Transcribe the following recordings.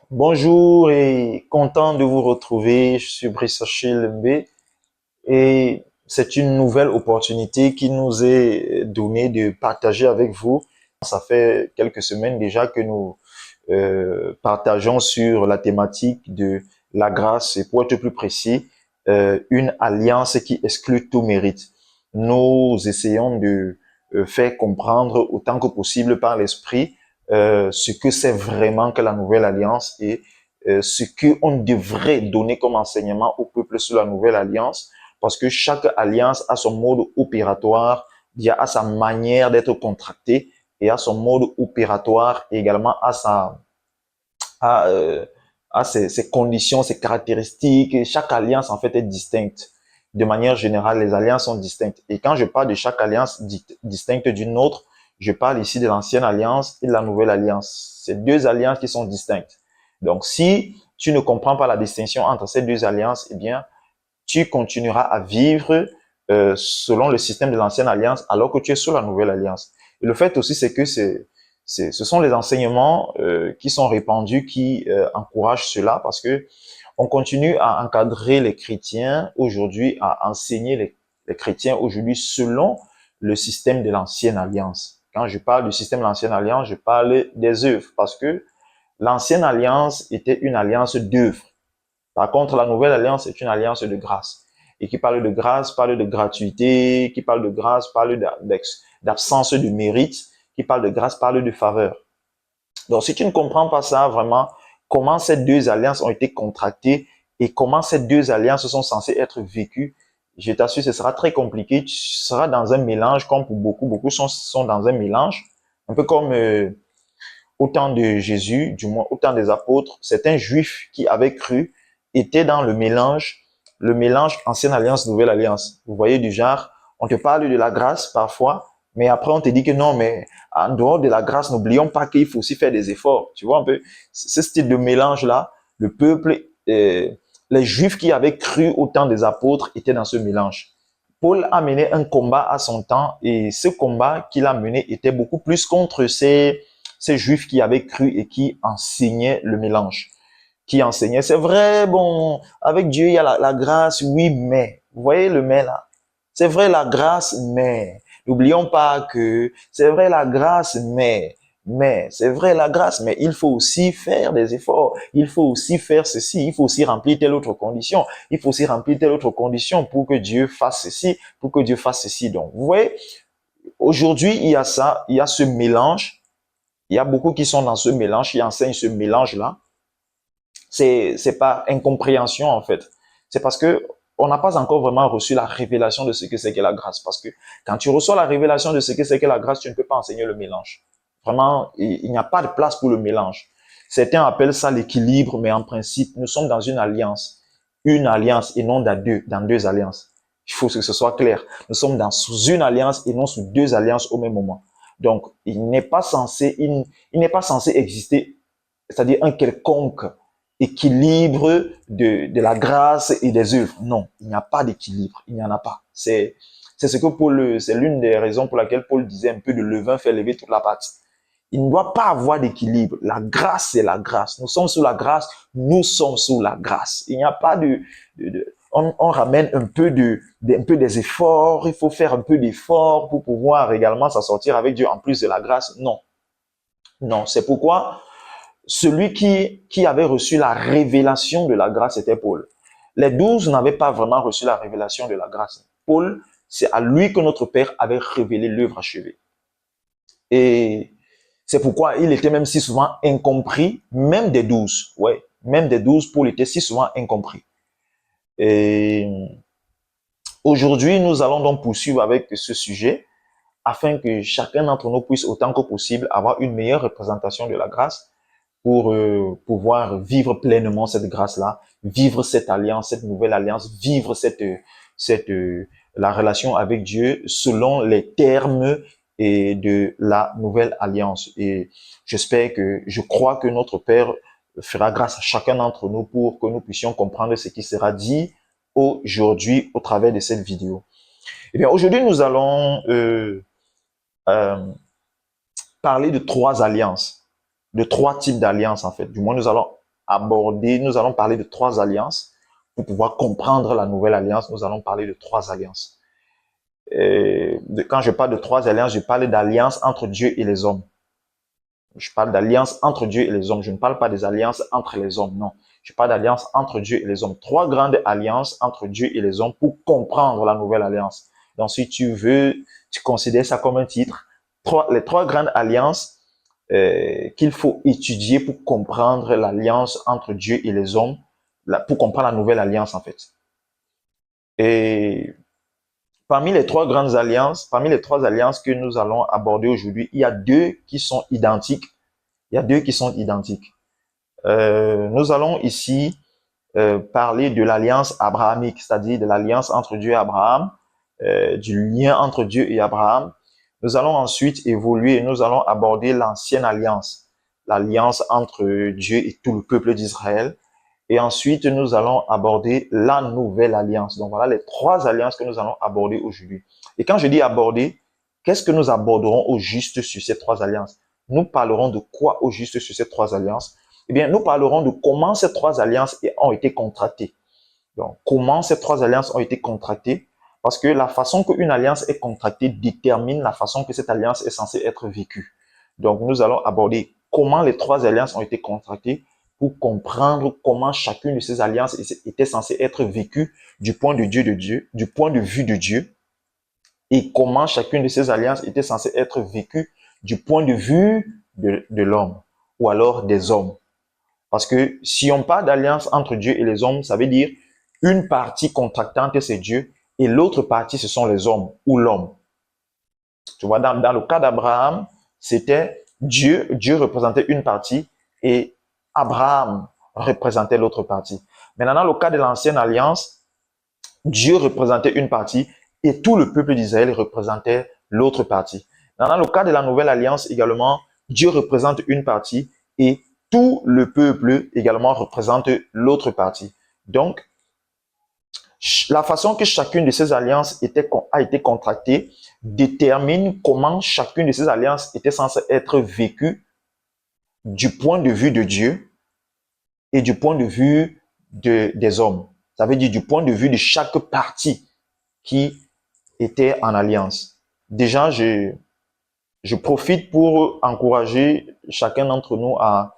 Bonjour et content de vous retrouver. Je suis Brice Lembe et c'est une nouvelle opportunité qui nous est donnée de partager avec vous. Ça fait quelques semaines déjà que nous partageons sur la thématique de la grâce et pour être plus précis, une alliance qui exclut tout mérite. Nous essayons de faire comprendre autant que possible par l'esprit ce que c'est vraiment que la nouvelle alliance et ce qu'on devrait donner comme enseignement au peuple sur la nouvelle alliance, parce que chaque alliance a son mode opératoire, bien à sa manière d'être contractée et à son mode opératoire et également à, euh, à ses conditions, ses caractéristiques. Et chaque alliance en fait est distincte. De manière générale, les alliances sont distinctes. Et quand je parle de chaque alliance distincte d'une autre, je parle ici de l'ancienne alliance et de la nouvelle alliance. C'est deux alliances qui sont distinctes. Donc, si tu ne comprends pas la distinction entre ces deux alliances, eh bien, tu continueras à vivre selon le système de l'ancienne alliance alors que tu es sous la nouvelle alliance. Et le fait aussi, c'est que ce sont les enseignements qui sont répandus qui encouragent cela parce que on continue à encadrer les chrétiens aujourd'hui, à enseigner les chrétiens aujourd'hui selon le système de l'ancienne alliance. Quand je parle du système de l'ancienne alliance, je parle des œuvres parce que l'ancienne alliance était une alliance d'œuvres. Par contre, la nouvelle alliance est une alliance de grâce. Et qui parle de grâce, parle de gratuité, qui parle de grâce, parle d'absence de mérite, qui parle de grâce, parle de faveur. Donc, si tu ne comprends pas ça, vraiment, comment ces deux alliances ont été contractées et comment ces deux alliances sont censées être vécues, je t'assure, ce sera très compliqué. Tu seras dans un mélange, comme pour beaucoup sont dans un mélange. Un peu comme au temps de Jésus, du moins au temps des apôtres, certains juifs qui avaient cru étaient dans le mélange ancienne alliance, nouvelle alliance. Vous voyez du genre, on te parle de la grâce parfois, mais après on te dit que non, mais en dehors de la grâce, n'oublions pas qu'il faut aussi faire des efforts. Tu vois un peu ce style de mélange-là, le peuple, les juifs qui avaient cru au temps des apôtres étaient dans ce mélange. Paul a mené un combat à son temps et ce combat qu'il a mené était beaucoup plus contre ces juifs qui avaient cru et qui enseignaient le mélange. Qui enseignaient, c'est vrai, bon, avec Dieu, il y a la grâce, oui, mais, vous voyez le mais là? C'est vrai la grâce, mais, n'oublions pas que c'est vrai la grâce, mais, c'est vrai la grâce, mais il faut aussi faire des efforts, il faut aussi faire ceci, il faut aussi remplir telle autre condition, il faut aussi remplir telle autre condition pour que Dieu fasse ceci, pour que Dieu fasse ceci. Donc, vous voyez, aujourd'hui, il y a ça, il y a ce mélange, il y a beaucoup qui sont dans ce mélange, qui enseignent ce mélange-là. C'est par incompréhension, en fait. C'est parce que on n'a pas encore vraiment reçu la révélation de ce que c'est que la grâce. Parce que quand tu reçois la révélation de ce que c'est que la grâce, tu ne peux pas enseigner le mélange. Vraiment, il n'y a pas de place pour le mélange. Certains appellent ça l'équilibre, mais en principe, nous sommes dans une alliance et non dans deux alliances. Il faut que ce soit clair. Nous sommes sous une alliance et non sous deux alliances au même moment. Donc, il n'est pas censé exister, c'est-à-dire un quelconque équilibre de la grâce et des œuvres. Non, il n'y a pas d'équilibre, il n'y en a pas. C'est ce que Paul, c'est l'une des raisons pour laquelle Paul disait un peu de levain fait lever toute la pâte. Il ne doit pas avoir d'équilibre. La grâce, c'est la grâce. Nous sommes sous la grâce, nous sommes sous la grâce. Il n'y a pas on ramène un peu des efforts, il faut faire un peu d'efforts pour pouvoir également s'en sortir avec Dieu en plus de la grâce. Non, non. C'est pourquoi celui qui avait reçu la révélation de la grâce était Paul. Les 12 n'avaient pas vraiment reçu la révélation de la grâce. Paul, c'est à lui que notre Père avait révélé l'œuvre achevée. Et c'est pourquoi il était même si souvent incompris, même des 12. Ouais, même des 12, Paul était si souvent incompris. Et aujourd'hui, nous allons donc poursuivre avec ce sujet afin que chacun d'entre nous puisse autant que possible avoir une meilleure représentation de la grâce pour pouvoir vivre pleinement cette grâce-là, vivre cette alliance, cette nouvelle alliance, vivre la relation avec Dieu selon les termes et de la nouvelle alliance. Et je crois que notre Père fera grâce à chacun d'entre nous pour que nous puissions comprendre ce qui sera dit aujourd'hui au travers de cette vidéo. Eh bien, aujourd'hui, nous allons euh, parler de trois alliances, de trois types d'alliances en fait. Du moins, nous allons aborder, nous allons parler de 3 alliances. Pour pouvoir comprendre la nouvelle alliance, nous allons parler de 3 alliances. Quand je parle de 3 alliances, je parle d'alliance entre Dieu et les hommes. Je parle d'alliance entre Dieu et les hommes. Je ne parle pas des alliances entre les hommes, non. Je parle d'alliance entre Dieu et les hommes. 3 grandes alliances entre Dieu et les hommes pour comprendre la nouvelle alliance. Donc, si tu veux, tu considères ça comme un titre. Les 3 grandes alliances qu'il faut étudier pour comprendre l'alliance entre Dieu et les hommes, pour comprendre la nouvelle alliance, en fait. Et parmi les 3 grandes alliances, parmi les 3 alliances que nous allons aborder aujourd'hui, il y a 2 qui sont identiques. Il y a 2 qui sont identiques. Nous allons ici parler de l'alliance abrahamique, c'est-à-dire de l'alliance entre Dieu et Abraham, du lien entre Dieu et Abraham. Nous allons ensuite évoluer et nous allons aborder l'ancienne alliance, l'alliance entre Dieu et tout le peuple d'Israël. Et ensuite, nous allons aborder la nouvelle alliance. Donc voilà les 3 alliances que nous allons aborder aujourd'hui. Et quand je dis aborder, qu'est-ce que nous aborderons au juste sur ces 3 alliances? Nous parlerons de quoi au juste sur ces 3 alliances? Eh bien, nous parlerons de comment ces 3 alliances ont été contractées. Donc, comment ces 3 alliances ont été contractées? Parce que la façon qu'une alliance est contractée détermine la façon que cette alliance est censée être vécue. Donc, nous allons aborder comment les 3 alliances ont été contractées pour comprendre comment chacune de ces alliances était censée être vécue du point de Dieu, du point de vue de Dieu, et comment chacune de ces alliances était censée être vécue du point de vue de l'homme, ou alors des hommes. Parce que si on parle d'alliance entre Dieu et les hommes, ça veut dire une partie contractante, c'est Dieu, et l'autre partie, ce sont les hommes, ou l'homme. Tu vois, dans le cas d'Abraham, c'était Dieu représentait une partie, et Abraham représentait l'autre partie. Maintenant, dans le cas de l'ancienne alliance, Dieu représentait une partie et tout le peuple d'Israël représentait l'autre partie. Dans le cas de la nouvelle alliance également, Dieu représente une partie et tout le peuple également représente l'autre partie. Donc, la façon que chacune de ces alliances a été contractée détermine comment chacune de ces alliances était censée être vécue du point de vue de Dieu et du point de vue des hommes. Ça veut dire du point de vue de chaque partie qui était en alliance. Déjà, je profite pour encourager chacun d'entre nous à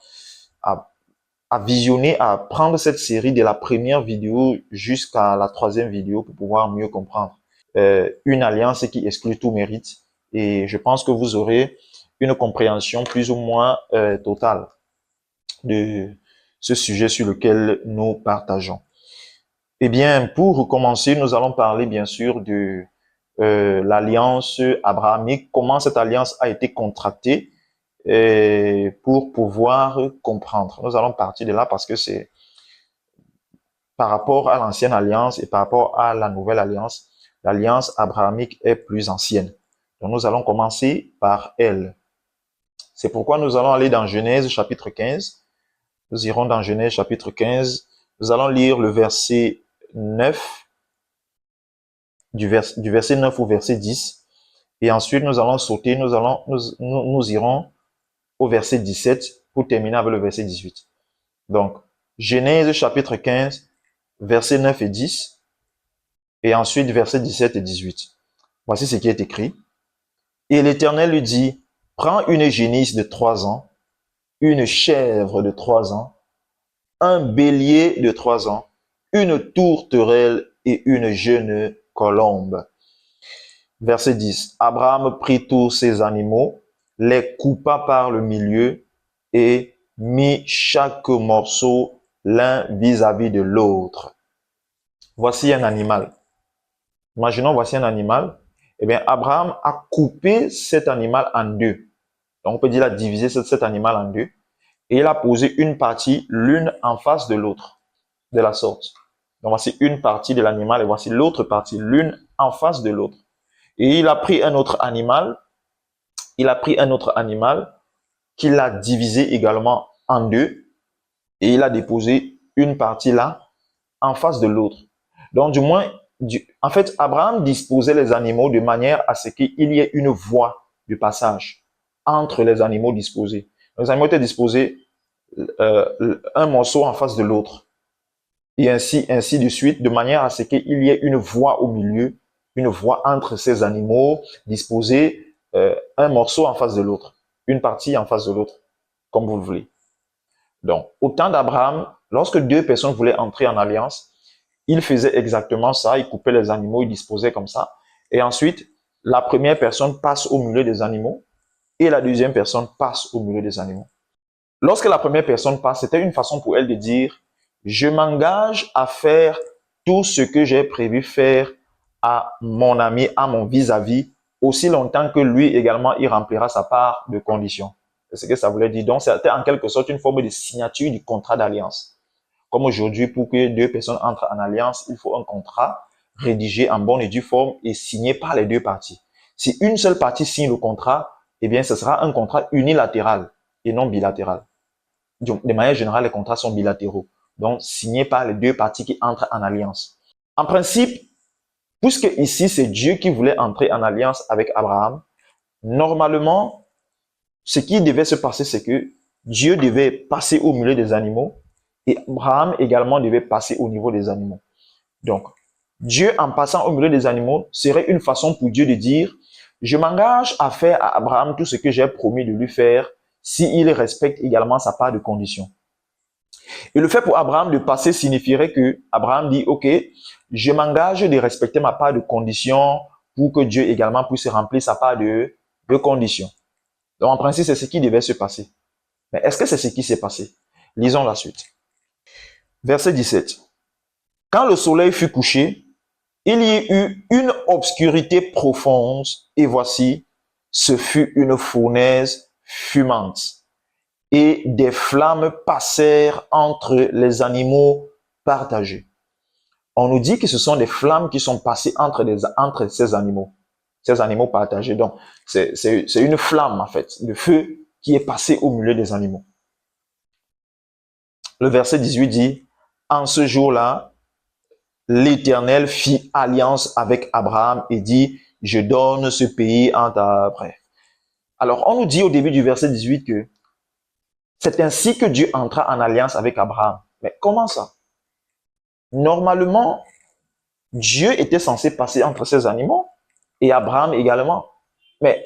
visionner, à prendre cette série de la première vidéo jusqu'à la 3e vidéo pour pouvoir mieux comprendre. Une alliance qui exclut tout mérite. Et je pense que vous aurez une compréhension plus ou moins totale de ce sujet sur lequel nous partageons. Eh bien, pour commencer, nous allons parler bien sûr de l'alliance abrahamique, comment cette alliance a été contractée pour pouvoir comprendre. Nous allons partir de là parce que c'est par rapport à l'ancienne alliance et par rapport à la nouvelle alliance, l'alliance abrahamique est plus ancienne. Donc nous allons commencer par elle. C'est pourquoi nous allons aller dans Genèse chapitre 15. Nous irons dans Genèse chapitre 15. Nous allons lire le verset 9, du verset 9 au verset 10. Et ensuite, nous allons sauter, nous irons au verset 17 pour terminer avec le verset 18. Donc, Genèse chapitre 15, versets 9 et 10. Et ensuite, versets 17 et 18. Voici ce qui est écrit. Et l'Éternel lui dit, prends une génisse de 3 ans, une chèvre de 3 ans, un bélier de 3 ans, une tourterelle et une jeune colombe. Verset 10. Abraham prit tous ces animaux, les coupa par le milieu et mit chaque morceau l'un vis-à-vis de l'autre. Voici un animal. Imaginons, voici un animal. Eh bien, Abraham a coupé cet animal en 2. Donc, on peut dire, il a divisé cet animal en 2. Et il a posé une partie l'une en face de l'autre, de la sorte. Donc, voici une partie de l'animal et voici l'autre partie, l'une en face de l'autre. Et il a pris un autre animal. Il a pris un autre animal qu'il a divisé également en 2. Et il a déposé une partie là, en face de l'autre. Donc, du moins, en fait, Abraham disposait les animaux de manière à ce qu'il y ait une voie de passage entre les animaux disposés. Les animaux étaient disposés un morceau en face de l'autre. Et ainsi de suite, de manière à ce qu'il y ait une voie au milieu, une voie entre ces animaux, disposer un morceau en face de l'autre, une partie en face de l'autre, comme vous le voulez. Donc, au temps d'Abraham, lorsque deux personnes voulaient entrer en alliance, ils faisaient exactement ça, ils coupaient les animaux, ils disposaient comme ça. Et ensuite, la première personne passe au milieu des animaux et la deuxième personne passe au milieu des animaux. Lorsque la première personne passe, c'était une façon pour elle de dire « Je m'engage à faire tout ce que j'ai prévu faire à mon ami, à mon vis-à-vis, aussi longtemps que lui également, il remplira sa part de conditions. » C'est ce que ça voulait dire. Donc, c'était en quelque sorte une forme de signature du contrat d'alliance. Comme aujourd'hui, pour que deux personnes entrent en alliance, il faut un contrat rédigé en bonne et due forme et signé par les deux parties. Si une seule partie signe le contrat, eh bien, ce sera un contrat unilatéral et non bilatéral. Donc, de manière générale, les contrats sont bilatéraux, donc signés par les deux parties qui entrent en alliance. En principe, puisque ici, c'est Dieu qui voulait entrer en alliance avec Abraham, normalement, ce qui devait se passer, c'est que Dieu devait passer au milieu des animaux et Abraham également devait passer au niveau des animaux. Donc, Dieu, en passant au milieu des animaux, serait une façon pour Dieu de dire « Je m'engage à faire à Abraham tout ce que j'ai promis de lui faire s'il respecte également sa part de condition. » Et le fait pour Abraham de passer signifierait que Abraham dit « Ok, je m'engage de respecter ma part de condition pour que Dieu également puisse remplir sa part de condition. » Donc, en principe, c'est ce qui devait se passer. Mais est-ce que c'est ce qui s'est passé? Lisons la suite. Verset 17. Quand le soleil fut couché, il y eut une obscurité profonde, et voici, ce fut une fournaise fumante. Et des flammes passèrent entre les animaux partagés. On nous dit que ce sont des flammes qui sont passées entre ces animaux partagés. Donc, c'est une flamme, en fait, de feu qui est passé au milieu des animaux. Le verset 18 dit, « En ce jour-là, l'Éternel fit alliance avec Abraham et dit, « Je donne ce pays en ta bref. » Alors, on nous dit au début du verset 18 que c'est ainsi que Dieu entra en alliance avec Abraham. Mais comment ça? Normalement, Dieu était censé passer entre ces animaux et Abraham également. Mais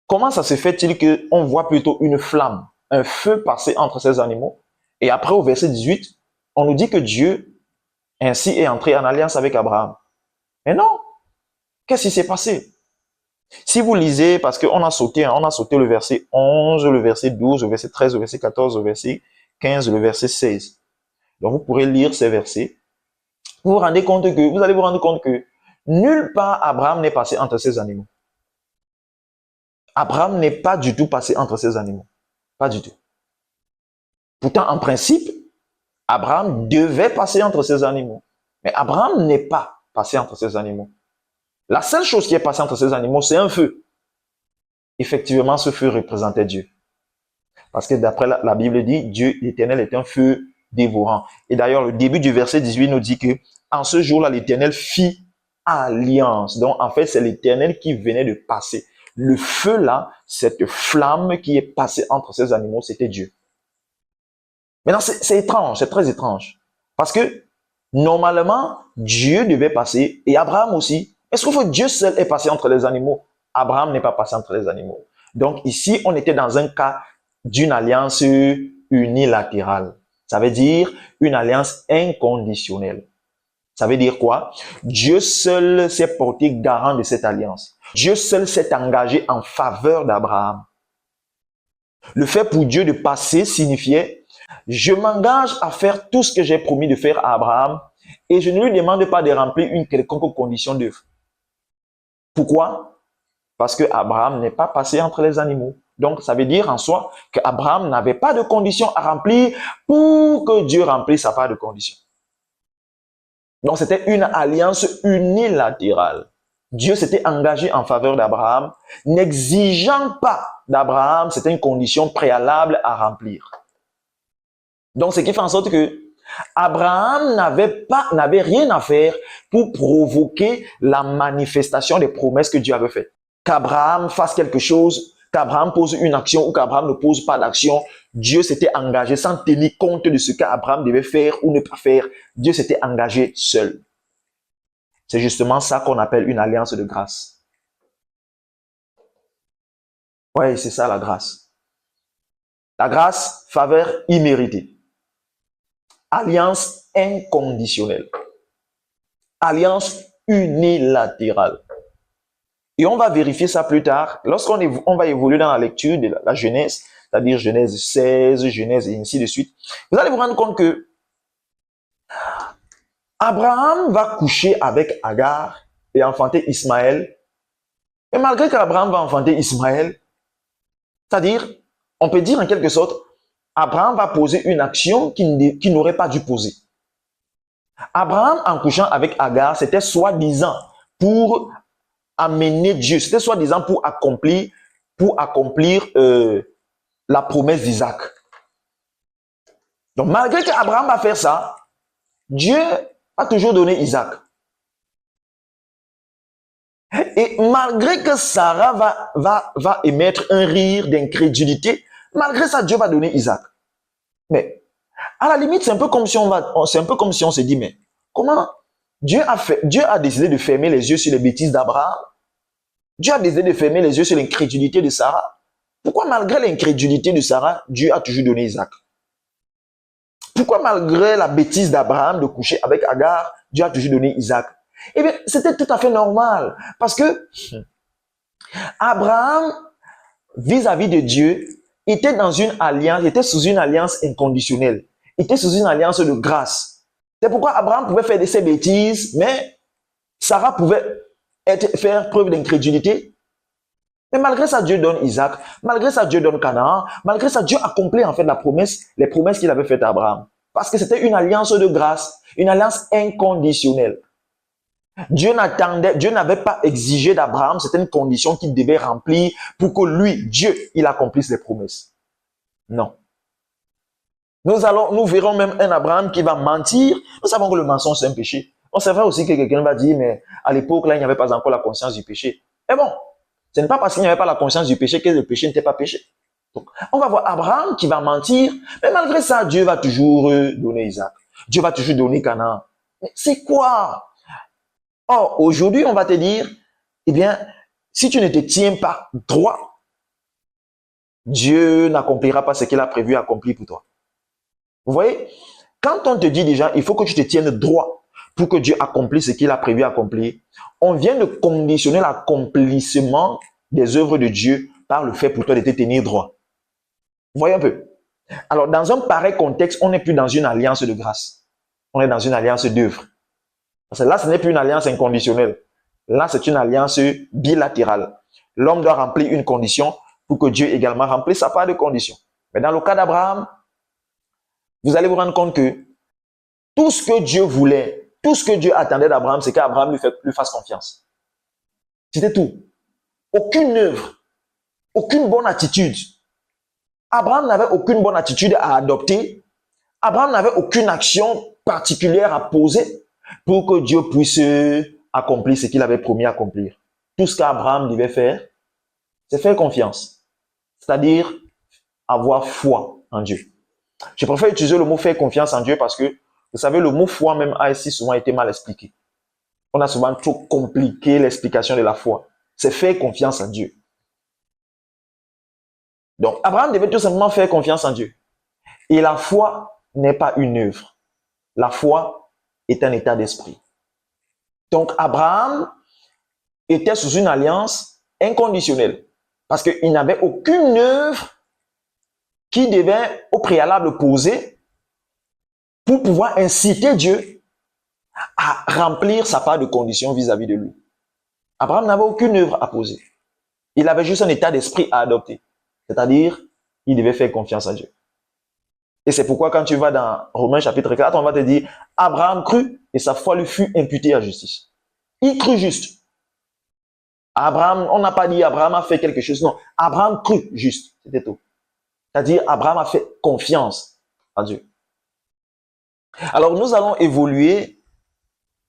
comment ça se fait-il qu'on voit plutôt une flamme, un feu passer entre ces animaux? Et après, au verset 18, on nous dit que Dieu ainsi est entré en alliance avec Abraham. Mais non, qu'est-ce qui s'est passé? Si vous lisez, parce qu'on a sauté le verset 11, le verset 12, le verset 13, le verset 14, le verset 15, le verset 16. Donc, vous pourrez lire ces versets. Vous allez vous rendre compte que nulle part Abraham n'est passé entre ces animaux. Abraham n'est pas du tout passé entre ces animaux. Pas du tout. Pourtant, en principe, Abraham devait passer entre ces animaux. Mais Abraham n'est pas passé entre ces animaux. La seule chose qui est passée entre ces animaux, c'est un feu. Effectivement, ce feu représentait Dieu. Parce que d'après la Bible dit, Dieu, l'Éternel, est un feu dévorant. Et d'ailleurs, le début du verset 18 nous dit que en ce jour-là, l'Éternel fit alliance. Donc, en fait, c'est l'Éternel qui venait de passer. Le feu là, cette flamme qui est passée entre ces animaux, c'était Dieu. Maintenant, c'est étrange, c'est très étrange. Parce que, normalement, Dieu devait passer, et Abraham aussi. Est-ce que Dieu seul est passé entre les animaux? Abraham n'est pas passé entre les animaux. Donc, ici, on était dans un cas d'une alliance unilatérale. Ça veut dire une alliance inconditionnelle. Ça veut dire quoi? Dieu seul s'est porté garant de cette alliance. Dieu seul s'est engagé en faveur d'Abraham. Le fait pour Dieu de passer signifiait « Je m'engage à faire tout ce que j'ai promis de faire à Abraham et je ne lui demande pas de remplir une quelconque condition d'œuvre. » Pourquoi? Parce que Abraham n'est pas passé entre les animaux. Donc, ça veut dire en soi qu'Abraham n'avait pas de conditions à remplir pour que Dieu remplisse sa part de conditions. Donc, c'était une alliance unilatérale. Dieu s'était engagé en faveur d'Abraham, n'exigeant pas d'Abraham, c'était une condition préalable à remplir. Donc, ce qui fait en sorte que Abraham n'avait rien à faire pour provoquer la manifestation des promesses que Dieu avait faites. Qu'Abraham fasse quelque chose, qu'Abraham pose une action ou qu'Abraham ne pose pas d'action, Dieu s'était engagé sans tenir compte de ce qu'Abraham devait faire ou ne pas faire. Dieu s'était engagé seul. C'est justement ça qu'on appelle une alliance de grâce. Oui, c'est ça la grâce. La grâce, faveur imméritée. Alliance inconditionnelle. Alliance unilatérale. Et on va vérifier ça plus tard. Lorsqu'on va évoluer dans la lecture de la Genèse, c'est-à-dire Genèse 16, Genèse et ainsi de suite, vous allez vous rendre compte que Abraham va coucher avec Agar et enfanter Ismaël. Et malgré qu'Abraham va enfanter Ismaël, c'est-à-dire, on peut dire en quelque sorte, Abraham va poser une action qu'il n'aurait pas dû poser. Abraham, en couchant avec Agar, c'était soi-disant pour amener Dieu, c'était soi-disant pour accomplir la promesse d'Isaac. Donc, malgré qu'Abraham va faire ça, Dieu a toujours donné Isaac. Et malgré que Sarah va émettre un rire d'incrédulité, malgré ça, Dieu va donner Isaac. Mais à la limite, c'est un peu comme si on se dit, mais comment Dieu a décidé de fermer les yeux sur les bêtises d'Abraham. Dieu a décidé de fermer les yeux sur l'incrédulité de Sarah. Pourquoi malgré l'incrédulité de Sarah, Dieu a toujours donné Isaac? Pourquoi malgré la bêtise d'Abraham de coucher avec Agar, Dieu a toujours donné Isaac? Eh bien, c'était tout à fait normal. Parce que Abraham, vis-à-vis de Dieu, était sous une alliance inconditionnelle. Était sous une alliance de grâce. C'est pourquoi Abraham pouvait faire de ses bêtises, mais Sarah pouvait faire preuve d'incrédulité. Mais malgré ça, Dieu donne Isaac. Malgré ça, Dieu donne Canaan. Malgré ça, Dieu accomplit en fait les promesses qu'il avait faites à Abraham. Parce que c'était une alliance de grâce, une alliance inconditionnelle. Dieu n'avait pas exigé d'Abraham certaines conditions qu'il devait remplir pour que lui, Dieu, il accomplisse les promesses. Non. Nous verrons même un Abraham qui va mentir. Nous savons que le mensonge, c'est un péché. On c'est vrai aussi que quelqu'un va dire, mais à l'époque, là, il n'y avait pas encore la conscience du péché. Mais bon, ce n'est pas parce qu'il n'y avait pas la conscience du péché que le péché n'était pas péché. Donc, on va voir Abraham qui va mentir, mais malgré ça, Dieu va toujours donner Isaac. Dieu va toujours donner Canaan. Mais c'est quoi? Or, aujourd'hui, on va te dire, eh bien, si tu ne te tiens pas droit, Dieu n'accomplira pas ce qu'il a prévu accomplir pour toi. Vous voyez? Quand on te dit déjà, il faut que tu te tiennes droit pour que Dieu accomplisse ce qu'il a prévu accomplir, on vient de conditionner l'accomplissement des œuvres de Dieu par le fait pour toi de te tenir droit. Vous voyez un peu? Alors, dans un pareil contexte, on n'est plus dans une alliance de grâce. On est dans une alliance d'œuvre. Parce que là, ce n'est plus une alliance inconditionnelle. Là, c'est une alliance bilatérale. L'homme doit remplir une condition pour que Dieu également remplisse sa part de condition. Mais dans le cas d'Abraham, vous allez vous rendre compte que tout ce que Dieu voulait, tout ce que Dieu attendait d'Abraham, c'est qu'Abraham lui fasse confiance. C'était tout. Aucune œuvre, aucune bonne attitude. Abraham n'avait aucune bonne attitude à adopter. Abraham n'avait aucune action particulière à poser pour que Dieu puisse accomplir ce qu'il avait promis accomplir. Tout ce qu'Abraham devait faire, c'est faire confiance. C'est-à-dire avoir foi en Dieu. Je préfère utiliser le mot faire confiance en Dieu parce que, vous savez, le mot foi même a ici souvent été mal expliqué. On a souvent trop compliqué l'explication de la foi. C'est faire confiance en Dieu. Donc, Abraham devait tout simplement faire confiance en Dieu. Et la foi n'est pas une œuvre. La foi est un état d'esprit. Donc, Abraham était sous une alliance inconditionnelle parce qu'il n'avait aucune œuvre qui devait au préalable poser pour pouvoir inciter Dieu à remplir sa part de condition vis-à-vis de lui. Abraham n'avait aucune œuvre à poser. Il avait juste un état d'esprit à adopter. C'est-à-dire, il devait faire confiance à Dieu. Et c'est pourquoi quand tu vas dans Romains chapitre 4, on va te dire, Abraham crut et sa foi lui fut imputée à justice. Il crut juste. Abraham, on n'a pas dit Abraham a fait quelque chose. Non, Abraham crut juste. C'était tout. C'est-à-dire, Abraham a fait confiance à Dieu. Alors, nous allons évoluer,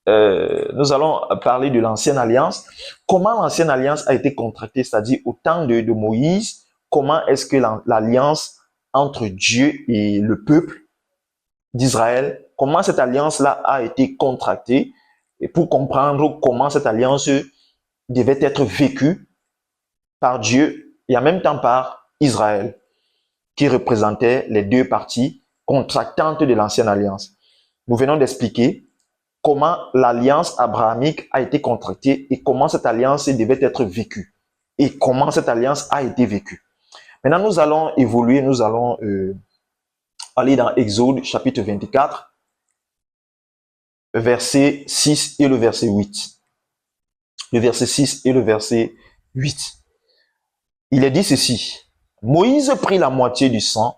nous allons parler de l'ancienne alliance. Comment l'ancienne alliance a été contractée, c'est-à-dire au temps de Moïse, comment est-ce que l'alliance entre Dieu et le peuple d'Israël, comment cette alliance-là a été contractée, et pour comprendre comment cette alliance devait être vécue par Dieu et en même temps par Israël, qui représentait les deux parties contractantes de l'ancienne alliance. Nous venons d'expliquer comment l'alliance abrahamique a été contractée et comment cette alliance devait être vécue et comment cette alliance a été vécue. Maintenant, nous allons évoluer, nous allons aller dans Exode chapitre 24, verset 6 et le verset 8. Le verset 6 et le verset 8. Il est dit ceci. Moïse prit la moitié du sang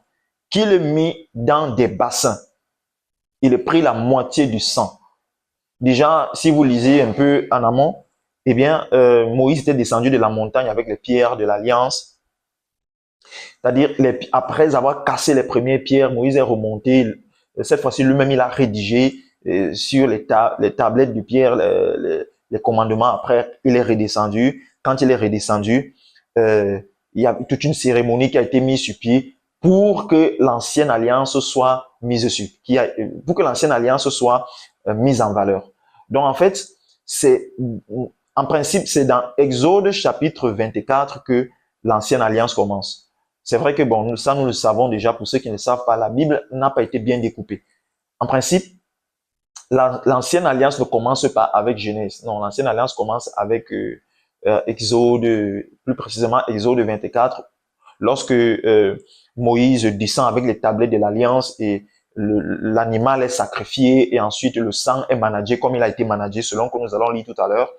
qu'il mit dans des bassins. Il prit la moitié du sang. Déjà, si vous lisez un peu en amont, eh bien, Moïse était descendu de la montagne avec les pierres de l'Alliance. C'est-à-dire, après avoir cassé les premières pierres, Moïse est remonté. Cette fois-ci, lui-même, il a rédigé sur les tablettes de pierre les commandements. Après, il est redescendu. Quand il est redescendu, il y a toute une cérémonie qui a été mise sur pied pour que l'ancienne alliance soit mise sur, pour que l'ancienne alliance soit mise en valeur. Donc, en fait, en principe, c'est dans Exode chapitre 24 que l'ancienne alliance commence. C'est vrai que, bon, ça, nous le savons déjà. Pour ceux qui ne le savent pas, la Bible n'a pas été bien découpée. En principe, l'ancienne alliance ne commence pas avec Genèse. Non, l'ancienne alliance commence avec Exode, plus précisément Exode 24, lorsque Moïse descend avec les tablettes de l'alliance et l'animal est sacrifié et ensuite le sang est managé comme il a été managé selon que nous allons lire tout à l'heure.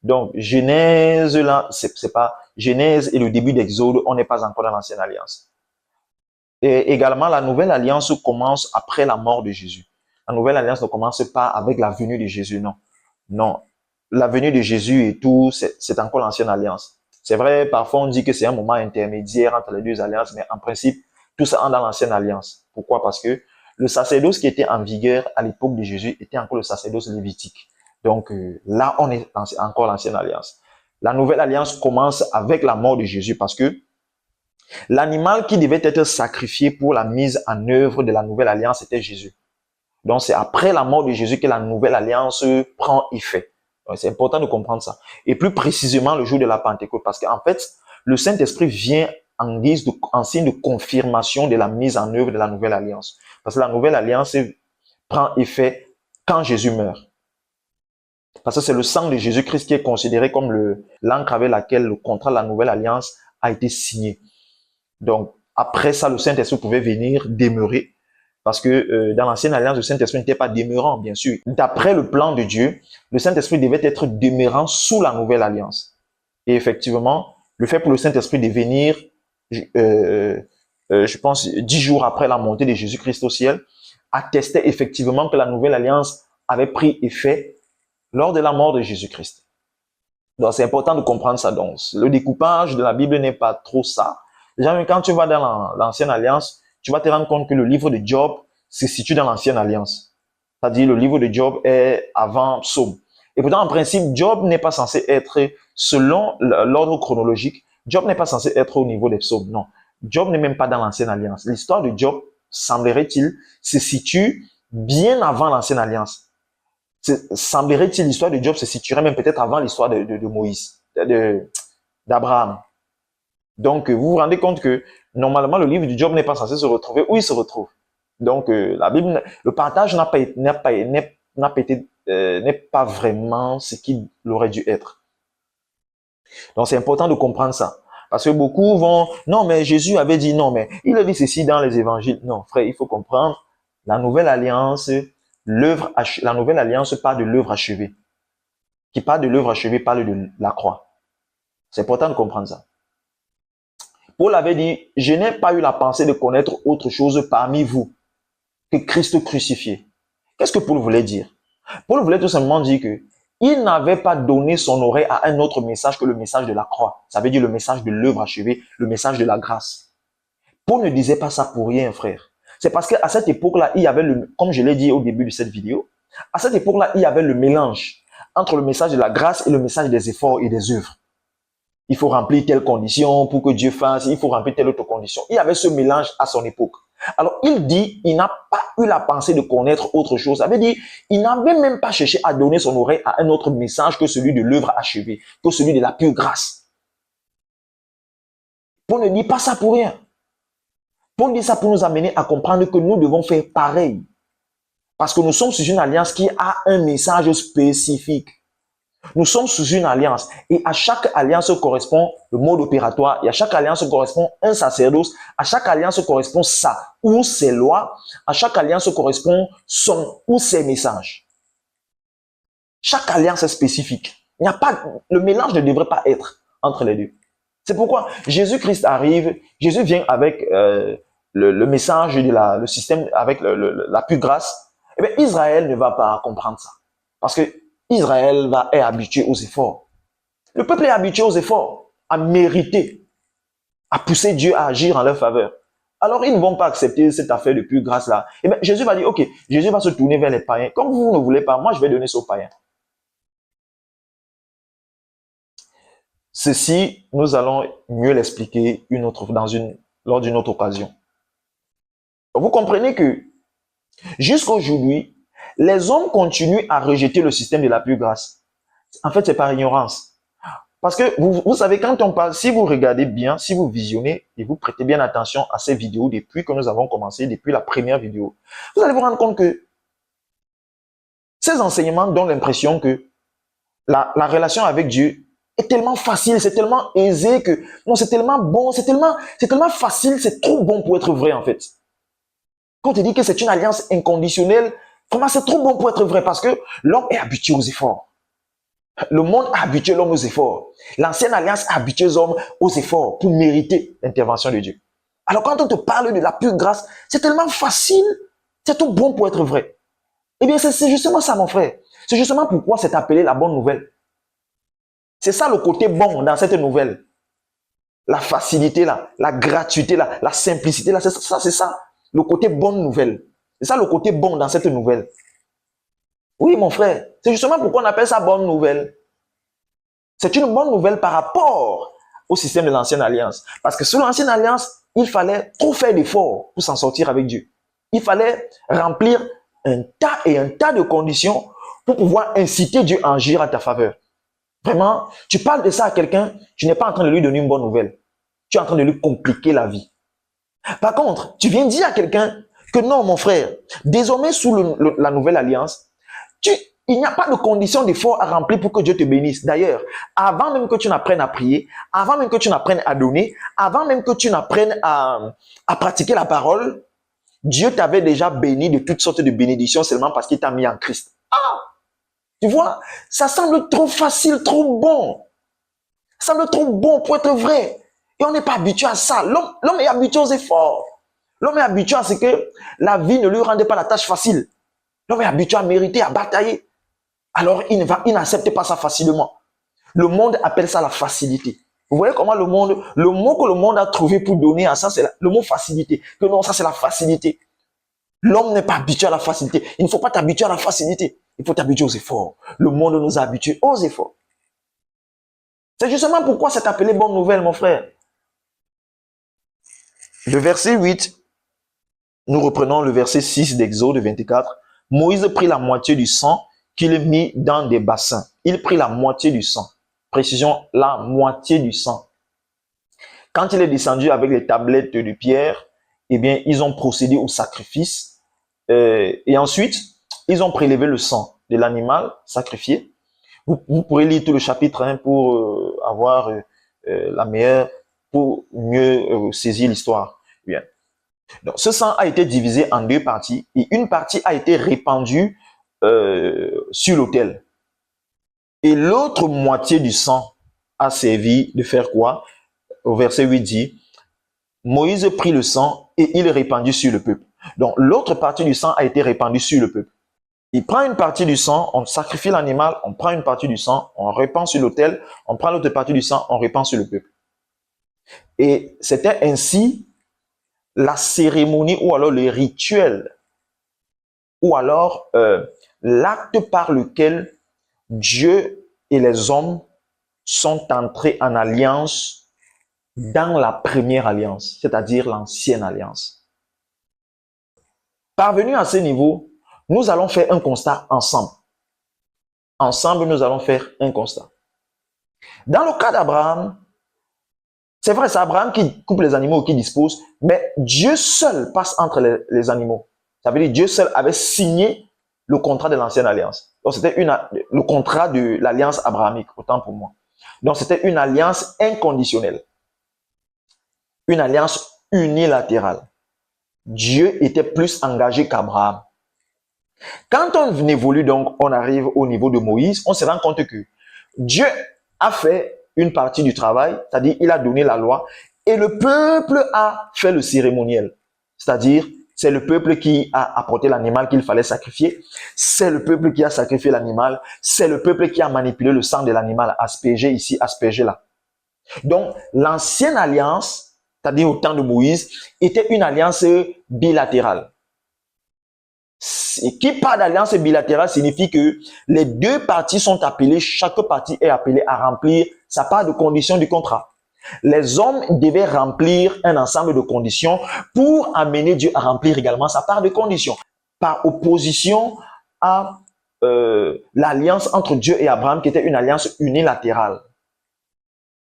Donc, Genèse, là, c'est pas Genèse et le début d'Exode, on n'est pas encore dans l'ancienne alliance. Et également, la nouvelle alliance commence après la mort de Jésus. La nouvelle alliance ne commence pas avec la venue de Jésus, non. Non. La venue de Jésus et tout, c'est encore l'ancienne alliance. C'est vrai, parfois on dit que c'est un moment intermédiaire entre les deux alliances, mais en principe, tout ça entre dans l'ancienne alliance. Pourquoi? Parce que le sacerdoce qui était en vigueur à l'époque de Jésus était encore le sacerdoce lévitique. Donc là, on est encore l'ancienne alliance. La nouvelle alliance commence avec la mort de Jésus parce que l'animal qui devait être sacrifié pour la mise en œuvre de la nouvelle alliance était Jésus. Donc c'est après la mort de Jésus que la nouvelle alliance prend effet. C'est important de comprendre ça. Et plus précisément le jour de la Pentecôte, parce qu'en fait, le Saint-Esprit vient en signe de confirmation de la mise en œuvre de la nouvelle alliance. Parce que la nouvelle alliance prend effet quand Jésus meurt. Parce que c'est le sang de Jésus-Christ qui est considéré comme l'encre avec laquelle le contrat de la nouvelle alliance a été signé. Donc, après ça, le Saint-Esprit pouvait venir demeurer. Parce que dans l'ancienne alliance, le Saint-Esprit n'était pas demeurant, bien sûr. D'après le plan de Dieu, le Saint-Esprit devait être demeurant sous la nouvelle alliance. Et effectivement, le fait pour le Saint-Esprit de venir, je pense, 10 jours après la montée de Jésus-Christ au ciel, attestait effectivement que la nouvelle alliance avait pris effet lors de la mort de Jésus-Christ. Donc, c'est important de comprendre ça. Donc, le découpage de la Bible n'est pas trop ça. Déjà, quand tu vas dans l'ancienne alliance, tu vas te rendre compte que le livre de Job se situe dans l'ancienne alliance. C'est-à-dire, le livre de Job est avant Psaume. Et pourtant, en principe, Job n'est pas censé être, selon l'ordre chronologique, Job n'est pas censé être au niveau des psaumes. Non. Job n'est même pas dans l'ancienne alliance. L'histoire de Job, semblerait-il, se situe bien avant l'ancienne alliance. Semblerait-il, l'histoire de Job se situerait même peut-être avant l'histoire de Moïse, d'Abraham. Donc, vous vous rendez compte que normalement, le livre du Job n'est pas censé se retrouver où il se retrouve. Donc, la Bible, le partage n'est pas vraiment ce qu'il aurait dû être. Donc, c'est important de comprendre ça. Parce que beaucoup vont, non, mais Jésus avait dit non, mais il a dit ceci dans les évangiles. Non, frère, il faut comprendre, la nouvelle alliance, la nouvelle alliance parle de l'œuvre achevée. Qui parle de l'œuvre achevée parle de la croix. C'est important de comprendre ça. Paul avait dit, je n'ai pas eu la pensée de connaître autre chose parmi vous que Christ crucifié. Qu'est-ce que Paul voulait dire? Paul voulait tout simplement dire que il n'avait pas donné son oreille à un autre message que le message de la croix. Ça veut dire le message de l'œuvre achevée, le message de la grâce. Paul ne disait pas ça pour rien, frère. C'est parce qu'à cette époque-là, il y avait comme je l'ai dit au début de cette vidéo, à cette époque-là, il y avait le mélange entre le message de la grâce et le message des efforts et des œuvres. Il faut remplir telle condition pour que Dieu fasse, il faut remplir telle autre condition. Il y avait ce mélange à son époque. Alors, il dit, il n'a pas eu la pensée de connaître autre chose. Ça veut dire, il n'avait même pas cherché à donner son oreille à un autre message que celui de l'œuvre achevée, que celui de la pure grâce. Paul ne dit pas ça pour rien. Paul dit ça pour nous amener à comprendre que nous devons faire pareil. Parce que nous sommes sous une alliance qui a un message spécifique. Nous sommes sous une alliance et à chaque alliance correspond le mode opératoire et à chaque alliance correspond un sacerdoce, à chaque alliance correspond ça ou ses lois, à chaque alliance correspond son ou ses messages. Chaque alliance est spécifique. Il n'y a pas, le mélange ne devrait pas être entre les deux. C'est pourquoi Jésus-Christ arrive, Jésus vient avec le message de le système, avec la pure grâce. Eh bien, Israël ne va pas comprendre ça. Parce que Israël est habitué aux efforts. Le peuple est habitué aux efforts, à mériter, à pousser Dieu à agir en leur faveur. Alors, ils ne vont pas accepter cette affaire de pure grâce-là. Et bien, Jésus va dire, ok, Jésus va se tourner vers les païens. Comme vous ne voulez pas, moi, je vais donner ça aux païens. Ceci, nous allons mieux l'expliquer lors d'une autre occasion. Vous comprenez que jusqu'à aujourd'hui, les hommes continuent à rejeter le système de la pure grâce. En fait, c'est par ignorance. Parce que vous savez, quand on parle, si vous regardez bien, si vous visionnez et vous prêtez bien attention à ces vidéos depuis que nous avons commencé, depuis la première vidéo, vous allez vous rendre compte que ces enseignements donnent l'impression que la relation avec Dieu est tellement facile, c'est tellement aisé que, non, c'est tellement bon, c'est tellement facile, c'est trop bon pour être vrai en fait. Quand on te dit que c'est une alliance inconditionnelle, vraiment c'est trop bon pour être vrai parce que l'homme est habitué aux efforts. Le monde a habitué l'homme aux efforts. L'ancienne alliance a habitué les hommes aux efforts pour mériter l'intervention de Dieu. Alors quand on te parle de la pure grâce, c'est tellement facile, c'est tout bon pour être vrai. Eh bien, c'est justement ça, mon frère. C'est justement pourquoi c'est appelé la bonne nouvelle. C'est ça le côté bon dans cette nouvelle. La facilité là, la gratuité là, la simplicité là, c'est ça. Le côté bonne nouvelle. C'est ça le côté bon dans cette nouvelle. Oui, mon frère, c'est justement pourquoi on appelle ça bonne nouvelle. C'est une bonne nouvelle par rapport au système de l'ancienne alliance. Parce que sous l'ancienne alliance, il fallait trop faire d'efforts pour s'en sortir avec Dieu. Il fallait remplir un tas de conditions pour pouvoir inciter Dieu à agir à ta faveur. Vraiment, tu parles de ça à quelqu'un, tu n'es pas en train de lui donner une bonne nouvelle. Tu es en train de lui compliquer la vie. Par contre, tu viens dire à quelqu'un que non, mon frère, désormais sous la nouvelle alliance, il n'y a pas de condition d'effort à remplir pour que Dieu te bénisse. D'ailleurs, avant même que tu n'apprennes à prier, avant même que tu n'apprennes à donner, avant même que tu n'apprennes à pratiquer la parole, Dieu t'avait déjà béni de toutes sortes de bénédictions seulement parce qu'il t'a mis en Christ. Ah! Tu vois, ça semble trop facile, trop bon. Ça semble trop bon pour être vrai. Et on n'est pas habitué à ça. L'homme est habitué aux efforts. L'homme est habitué à ce que la vie ne lui rendait pas la tâche facile. L'homme est habitué à mériter, à batailler. Alors, il n'accepte pas ça facilement. Le monde appelle ça la facilité. Vous voyez comment le mot que le monde a trouvé pour donner à ça, c'est le mot facilité. Que non, ça c'est la facilité. L'homme n'est pas habitué à la facilité. Il ne faut pas t'habituer à la facilité. Il faut t'habituer aux efforts. Le monde nous a habitués aux efforts. C'est justement pourquoi c'est appelé bonne nouvelle, mon frère. Le verset 8, nous reprenons le verset 6 d'Exode 24. Moïse prit la moitié du sang qu'il mit dans des bassins. Il prit la moitié du sang. Précision, la moitié du sang. Quand il est descendu avec les tablettes de pierre, eh bien, ils ont procédé au sacrifice. Et ensuite, ils ont prélevé le sang de l'animal sacrifié. Vous pourrez lire tout le chapitre 1 pour avoir pour mieux saisir l'histoire. Bien. Donc, ce sang a été divisé en deux parties et une partie a été répandue sur l'autel. Et l'autre moitié du sang a servi de faire quoi? Au verset 8 dit, Moïse prit le sang et il le répandit sur le peuple. Donc, l'autre partie du sang a été répandue sur le peuple. Il prend une partie du sang, on sacrifie l'animal, on prend une partie du sang, on répand sur l'autel, on prend l'autre partie du sang, on répand sur le peuple. Et c'était ainsi la cérémonie ou alors le rituel ou alors l'acte par lequel Dieu et les hommes sont entrés en alliance dans la première alliance, c'est-à-dire l'ancienne alliance. Parvenus à ce niveau, nous allons faire un constat ensemble. Ensemble, nous allons faire un constat. Dans le cas d'Abraham, c'est vrai, c'est Abraham qui coupe les animaux, qui dispose, mais Dieu seul passe entre les animaux. Ça veut dire que Dieu seul avait signé le contrat de l'ancienne alliance. Donc, c'était le contrat de l'alliance abrahamique, autant pour moi. Donc, c'était une alliance inconditionnelle. Une alliance unilatérale. Dieu était plus engagé qu'Abraham. Quand on évolue donc, on arrive au niveau de Moïse, on se rend compte que Dieu a fait une partie du travail, c'est-à-dire il a donné la loi, et le peuple a fait le cérémoniel. C'est-à-dire, c'est le peuple qui a apporté l'animal qu'il fallait sacrifier, c'est le peuple qui a sacrifié l'animal, c'est le peuple qui a manipulé le sang de l'animal, aspergé ici, aspergé là. Donc, l'ancienne alliance, c'est-à-dire au temps de Moïse, était une alliance bilatérale. Et qui parle d'alliance bilatérale signifie que les deux parties sont appelées, chaque partie est appelée à remplir sa part de conditions du contrat. Les hommes devaient remplir un ensemble de conditions pour amener Dieu à remplir également sa part de conditions. Par opposition à l'alliance entre Dieu et Abraham qui était une alliance unilatérale.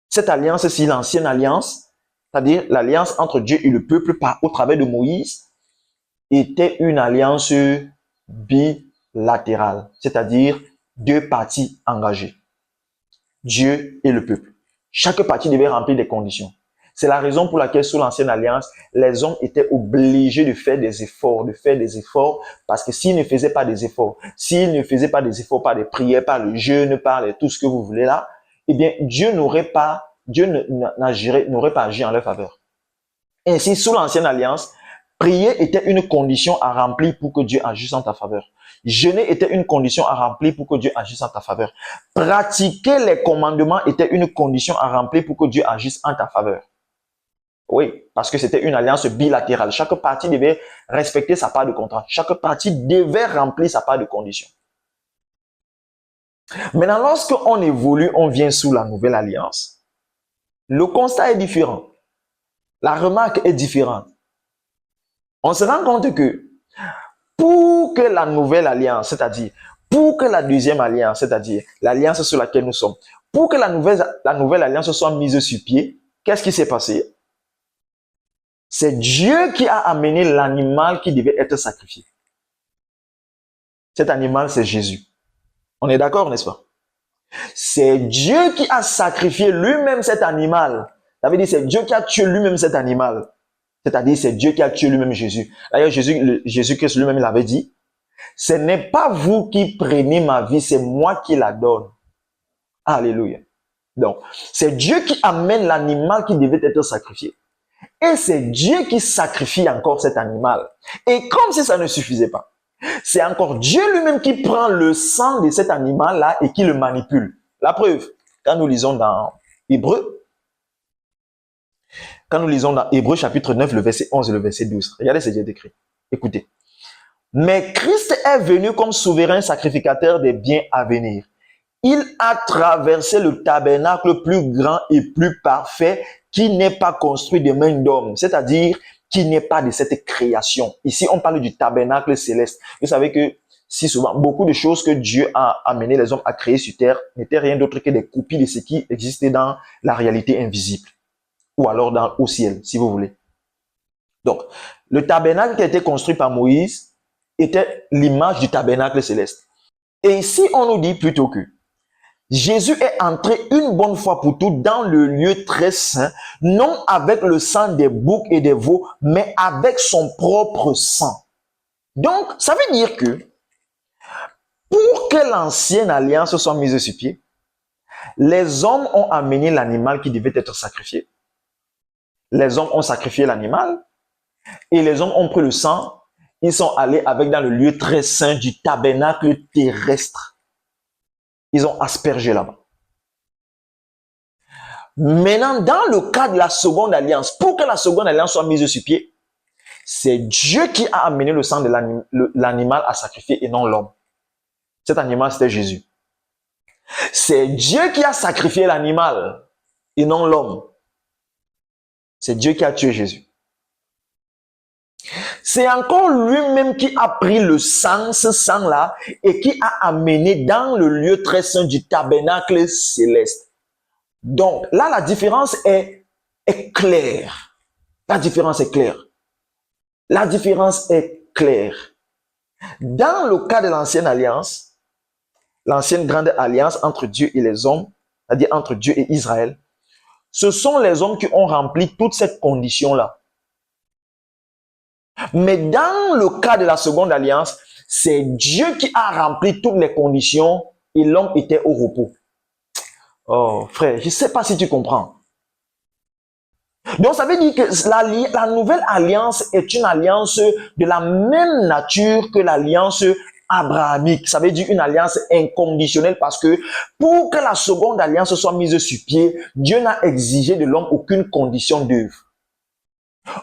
Cette alliance-ci, l'ancienne alliance, c'est-à-dire l'alliance entre Dieu et le peuple au travers de Moïse, était une alliance bilatérale, c'est-à-dire deux parties engagées, Dieu et le peuple. Chaque partie devait remplir des conditions. C'est la raison pour laquelle sous l'ancienne alliance, les hommes étaient obligés de faire des efforts, parce que s'ils ne faisaient pas des efforts, par des prières, par le jeûne, par tout ce que vous voulez là, eh bien, Dieu n'aurait pas agi en leur faveur. Ainsi, sous l'ancienne alliance, prier était une condition à remplir pour que Dieu agisse en ta faveur. Jeûner était une condition à remplir pour que Dieu agisse en ta faveur. Pratiquer les commandements était une condition à remplir pour que Dieu agisse en ta faveur. Oui, parce que c'était une alliance bilatérale. Chaque partie devait respecter sa part de contrat. Chaque partie devait remplir sa part de condition. Maintenant, lorsqu'on évolue, on vient sous la nouvelle alliance, le constat est différent. La remarque est différente. On se rend compte que pour que la nouvelle alliance, c'est-à-dire pour que la deuxième alliance, c'est-à-dire l'alliance sur laquelle nous sommes, pour que la nouvelle alliance soit mise sur pied, qu'est-ce qui s'est passé? C'est Dieu qui a amené l'animal qui devait être sacrifié. Cet animal, c'est Jésus. On est d'accord, n'est-ce pas? C'est Dieu qui a sacrifié lui-même cet animal. Ça veut dire c'est Dieu qui a tué lui-même cet animal. C'est-à-dire c'est Dieu qui a tué lui-même Jésus. D'ailleurs, Jésus-Christ lui-même l'avait dit. Ce n'est pas vous qui prenez ma vie, c'est moi qui la donne. Alléluia. Donc, c'est Dieu qui amène l'animal qui devait être sacrifié. Et c'est Dieu qui sacrifie encore cet animal. Et comme si ça ne suffisait pas, c'est encore Dieu lui-même qui prend le sang de cet animal-là et qui le manipule. La preuve, quand nous lisons dans Hébreux, chapitre 9, le verset 11 et le verset 12, regardez ce qui est écrit. Écoutez. Mais Christ est venu comme souverain sacrificateur des biens à venir. Il a traversé le tabernacle plus grand et plus parfait qui n'est pas construit de main d'homme, c'est-à-dire qui n'est pas de cette création. Ici, on parle du tabernacle céleste. Vous savez que si souvent, beaucoup de choses que Dieu a amené les hommes à créer sur terre n'étaient rien d'autre que des copies de ce qui existait dans la réalité invisible ou alors au ciel, si vous voulez. Donc, le tabernacle qui a été construit par Moïse était l'image du tabernacle céleste. Et ici, on nous dit plutôt que Jésus est entré une bonne fois pour toutes dans le lieu très saint, non avec le sang des boucs et des veaux, mais avec son propre sang. Donc, ça veut dire que pour que l'ancienne alliance soit mise sur pied, les hommes ont amené l'animal qui devait être sacrifié. Les hommes ont sacrifié l'animal et les hommes ont pris le sang. Ils sont allés avec dans le lieu très saint du tabernacle terrestre. Ils ont aspergé là-bas. Maintenant, dans le cas de la seconde alliance, pour que la seconde alliance soit mise sur pied, c'est Dieu qui a amené le sang de l'animal à sacrifier et non l'homme. Cet animal, c'était Jésus. C'est Dieu qui a sacrifié l'animal et non l'homme. C'est Dieu qui a tué Jésus. C'est encore lui-même qui a pris le sang, ce sang-là, et qui a amené dans le lieu très saint du tabernacle céleste. Donc là, la différence est claire. La différence est claire. La différence est claire. Dans le cas de l'ancienne alliance, l'ancienne grande alliance entre Dieu et les hommes, c'est-à-dire entre Dieu et Israël, ce sont les hommes qui ont rempli toute cette condition-là. Mais dans le cas de la seconde alliance, c'est Dieu qui a rempli toutes les conditions et l'homme était au repos. Oh frère, je ne sais pas si tu comprends. Donc ça veut dire que la nouvelle alliance est une alliance de la même nature que l'alliance abrahamique. Ça veut dire une alliance inconditionnelle parce que pour que la seconde alliance soit mise sur pied, Dieu n'a exigé de l'homme aucune condition d'œuvre.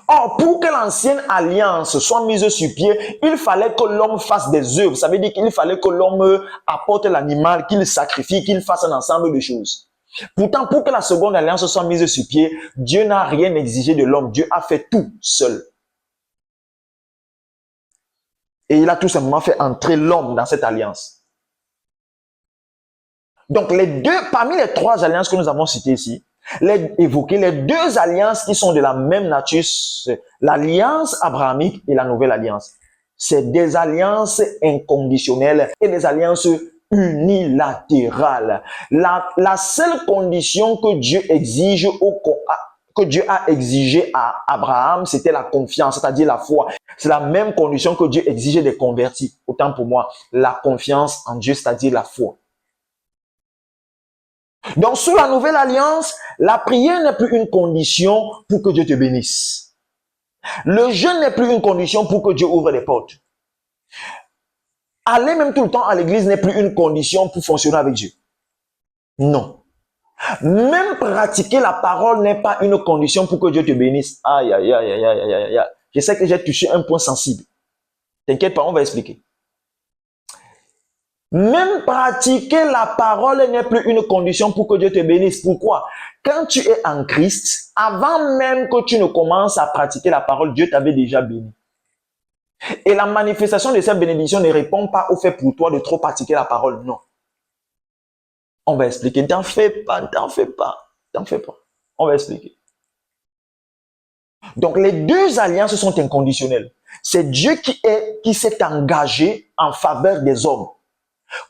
Or, pour que l'ancienne alliance soit mise sur pied, il fallait que l'homme fasse des œuvres. Ça veut dire qu'il fallait que l'homme apporte l'animal, qu'il sacrifie, qu'il fasse un ensemble de choses. Pourtant, pour que la seconde alliance soit mise sur pied, Dieu n'a rien exigé de l'homme. Dieu a fait tout seul. Et il a tout simplement fait entrer l'homme dans cette alliance. Donc, parmi les trois alliances que nous avons citées ici, les deux alliances qui sont de la même nature, l'alliance abrahamique et la nouvelle alliance. C'est des alliances inconditionnelles et des alliances unilatérales. La seule condition que Dieu exige que Dieu a exigé à Abraham, c'était la confiance, c'est-à-dire la foi. C'est la même condition que Dieu exigeait des convertis. Autant pour moi, la confiance en Dieu, c'est-à-dire la foi. Donc, sous la nouvelle alliance, la prière n'est plus une condition pour que Dieu te bénisse. Le jeûne n'est plus une condition pour que Dieu ouvre les portes. Aller même tout le temps à l'église n'est plus une condition pour fonctionner avec Dieu. Non. Même pratiquer la parole n'est pas une condition pour que Dieu te bénisse. Aïe, aïe, aïe, aïe, aïe, aïe, aïe. Je sais que j'ai touché un point sensible. T'inquiète pas, on va expliquer. Même pratiquer la parole n'est plus une condition pour que Dieu te bénisse. Pourquoi? Quand tu es en Christ, avant même que tu ne commences à pratiquer la parole, Dieu t'avait déjà béni. Et la manifestation de cette bénédiction ne répond pas au fait pour toi de trop pratiquer la parole. Non. On va expliquer. T'en fais pas, t'en fais pas, t'en fais pas. On va expliquer. Donc, les deux alliances sont inconditionnelles. C'est Dieu qui s'est engagé en faveur des hommes.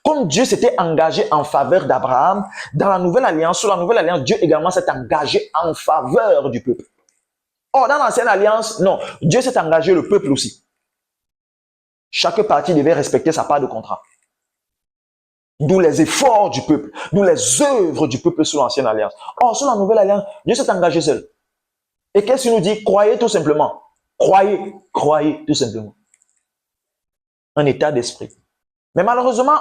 Comme Dieu s'était engagé en faveur d'Abraham, dans la nouvelle alliance, sous la nouvelle alliance, Dieu également s'est engagé en faveur du peuple. Or, dans l'ancienne alliance, non, Dieu s'est engagé, le peuple aussi. Chaque partie devait respecter sa part de contrat. D'où les efforts du peuple, d'où les œuvres du peuple sous l'ancienne alliance. Or, sous la nouvelle alliance, Dieu s'est engagé seul. Et qu'est-ce qu'il nous dit? Croyez tout simplement. Croyez tout simplement. Un état d'esprit. Mais malheureusement,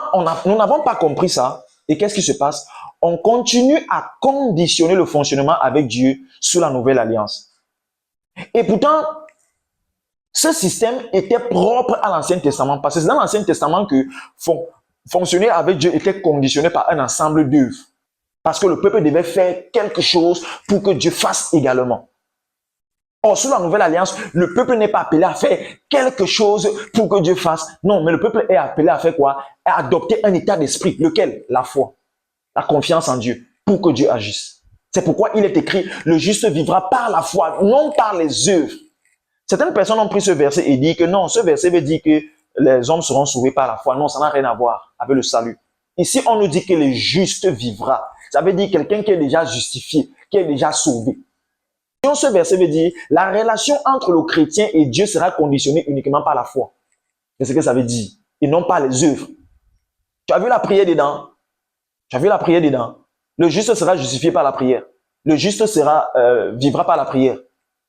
nous n'avons pas compris ça. Et qu'est-ce qui se passe? On continue à conditionner le fonctionnement avec Dieu sous la nouvelle alliance. Et pourtant, ce système était propre à l'Ancien Testament. Parce que c'est dans l'Ancien Testament que fonctionner avec Dieu était conditionné par un ensemble d'œuvres. Parce que le peuple devait faire quelque chose pour que Dieu fasse également. Or, sous la nouvelle alliance, le peuple n'est pas appelé à faire quelque chose pour que Dieu fasse. Non, mais le peuple est appelé à faire quoi? À adopter un état d'esprit. Lequel? La foi. La confiance en Dieu pour que Dieu agisse. C'est pourquoi il est écrit, le juste vivra par la foi, non par les œuvres. Certaines personnes ont pris ce verset et dit que non, ce verset veut dire que les hommes seront sauvés par la foi. Non, ça n'a rien à voir avec le salut. Ici, on nous dit que le juste vivra. Ça veut dire quelqu'un qui est déjà justifié, qui est déjà sauvé. Ce verset veut dire la relation entre le chrétien et Dieu sera conditionnée uniquement par la foi. C'est ce que ça veut dire. Et non par les œuvres. Tu as vu la prière dedans? Tu as vu la prière dedans? Le juste sera justifié par la prière. Le juste vivra par la prière.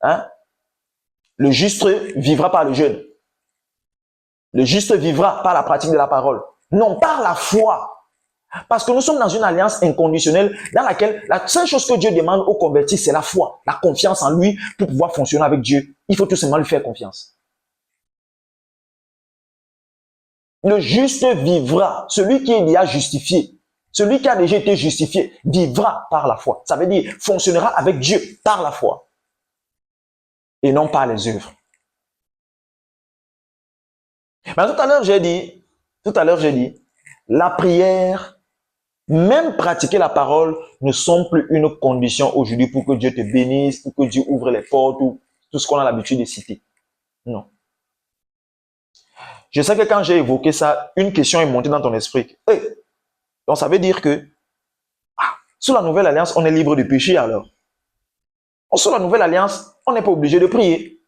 Hein? Le juste vivra par le jeûne. Le juste vivra par la pratique de la parole. Non, par la foi. Parce que nous sommes dans une alliance inconditionnelle dans laquelle la seule chose que Dieu demande aux convertis, c'est la foi, la confiance en lui pour pouvoir fonctionner avec Dieu. Il faut tout simplement lui faire confiance. Le juste vivra, celui qui est déjà justifié. Celui qui a déjà été justifié vivra par la foi. Ça veut dire fonctionnera avec Dieu par la foi et non par les œuvres. Mais tout à l'heure, j'ai dit, la prière, même pratiquer la parole ne sont plus une condition aujourd'hui pour que Dieu te bénisse, pour que Dieu ouvre les portes ou tout ce qu'on a l'habitude de citer. Non. Je sais que quand j'ai évoqué ça, une question est montée dans ton esprit. Hey, donc ça veut dire que sous la nouvelle alliance, on est libre de pécher alors. Sous la nouvelle alliance, on n'est pas obligé de prier.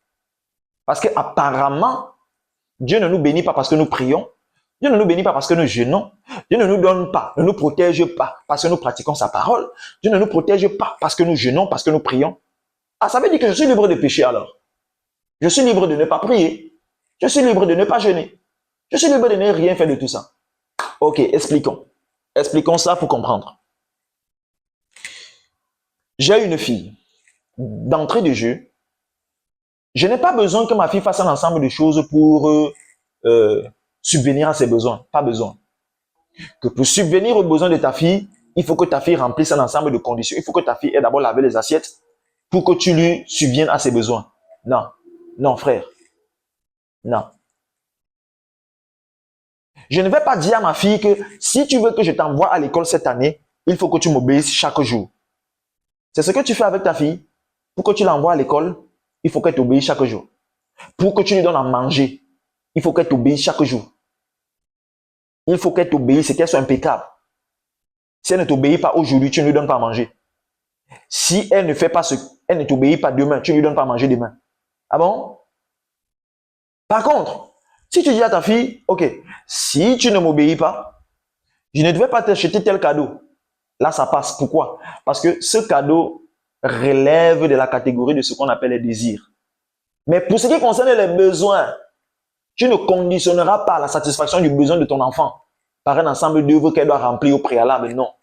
Parce qu'apparemment, Dieu ne nous bénit pas parce que nous prions. Dieu ne nous bénit pas parce que nous jeûnons. Dieu ne nous donne pas, ne nous protège pas parce que nous pratiquons sa parole. Dieu ne nous protège pas parce que nous jeûnons, parce que nous prions. Ah, ça veut dire que je suis libre de pécher alors. Je suis libre de ne pas prier. Je suis libre de ne pas jeûner. Je suis libre de ne rien faire de tout ça. Ok, expliquons. Expliquons ça pour comprendre. J'ai une fille. D'entrée de jeu, je n'ai pas besoin que ma fille fasse un ensemble de choses pour subvenir à ses besoins. Pas besoin. Que pour subvenir aux besoins de ta fille, il faut que ta fille remplisse un ensemble de conditions. Il faut que ta fille ait d'abord lavé les assiettes pour que tu lui subviennes à ses besoins. Non. Non, frère. Non. Je ne vais pas dire à ma fille que si tu veux que je t'envoie à l'école cette année, il faut que tu m'obéisses chaque jour. C'est ce que tu fais avec ta fille. Pour que tu l'envoies à l'école, il faut qu'elle t'obéisse chaque jour. Pour que tu lui donnes à manger, il faut qu'elle t'obéisse chaque jour. Il faut qu'elle t'obéisse et qu'elle soit impeccable. Si elle ne t'obéit pas aujourd'hui, tu ne lui donnes pas à manger. Si elle ne fait pas elle ne t'obéit pas demain, tu ne lui donnes pas à manger demain. Ah bon? Par contre, si tu dis à ta fille, ok, si tu ne m'obéis pas, je ne devais pas t'acheter tel cadeau. Là, ça passe. Pourquoi? Parce que ce cadeau relève de la catégorie de ce qu'on appelle les désirs. Mais pour ce qui concerne les besoins, tu ne conditionneras pas la satisfaction du besoin de ton enfant par un ensemble d'œuvres qu'elle doit remplir au préalable. Non.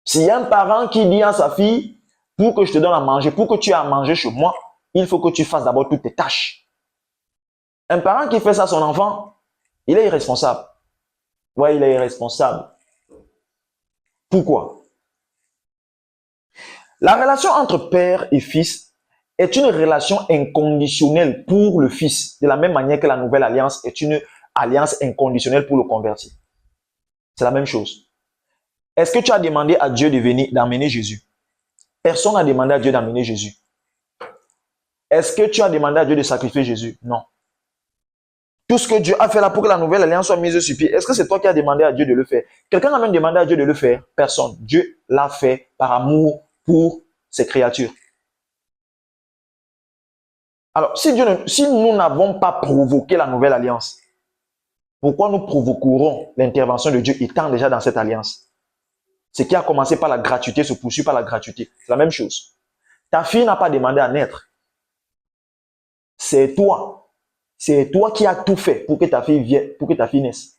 S'il y a un parent qui dit à sa fille, pour que je te donne à manger, pour que tu aies à manger chez moi, il faut que tu fasses d'abord toutes tes tâches. Un parent qui fait ça à son enfant, il est irresponsable. Ouais, il est irresponsable. Pourquoi? La relation entre père et fils est une relation inconditionnelle pour le fils, de la même manière que la nouvelle alliance est une alliance inconditionnelle pour le converti. C'est la même chose. Est-ce que tu as demandé à Dieu d'amener Jésus? Personne n'a demandé à Dieu d'amener Jésus. Est-ce que tu as demandé à Dieu de sacrifier Jésus? Non. Tout ce que Dieu a fait là pour que la nouvelle alliance soit mise sur pied, est-ce que c'est toi qui as demandé à Dieu de le faire? Quelqu'un n'a même demandé à Dieu de le faire? Personne. Dieu l'a fait par amour pour ses créatures. Alors, si nous n'avons pas provoqué la nouvelle alliance, pourquoi nous provoquerons l'intervention de Dieu étant déjà dans cette alliance? Ce qui a commencé par la gratuité se poursuit par la gratuité. C'est la même chose. Ta fille n'a pas demandé à naître. C'est toi. C'est toi qui as tout fait pour que ta fille vienne, pour que ta fille naisse.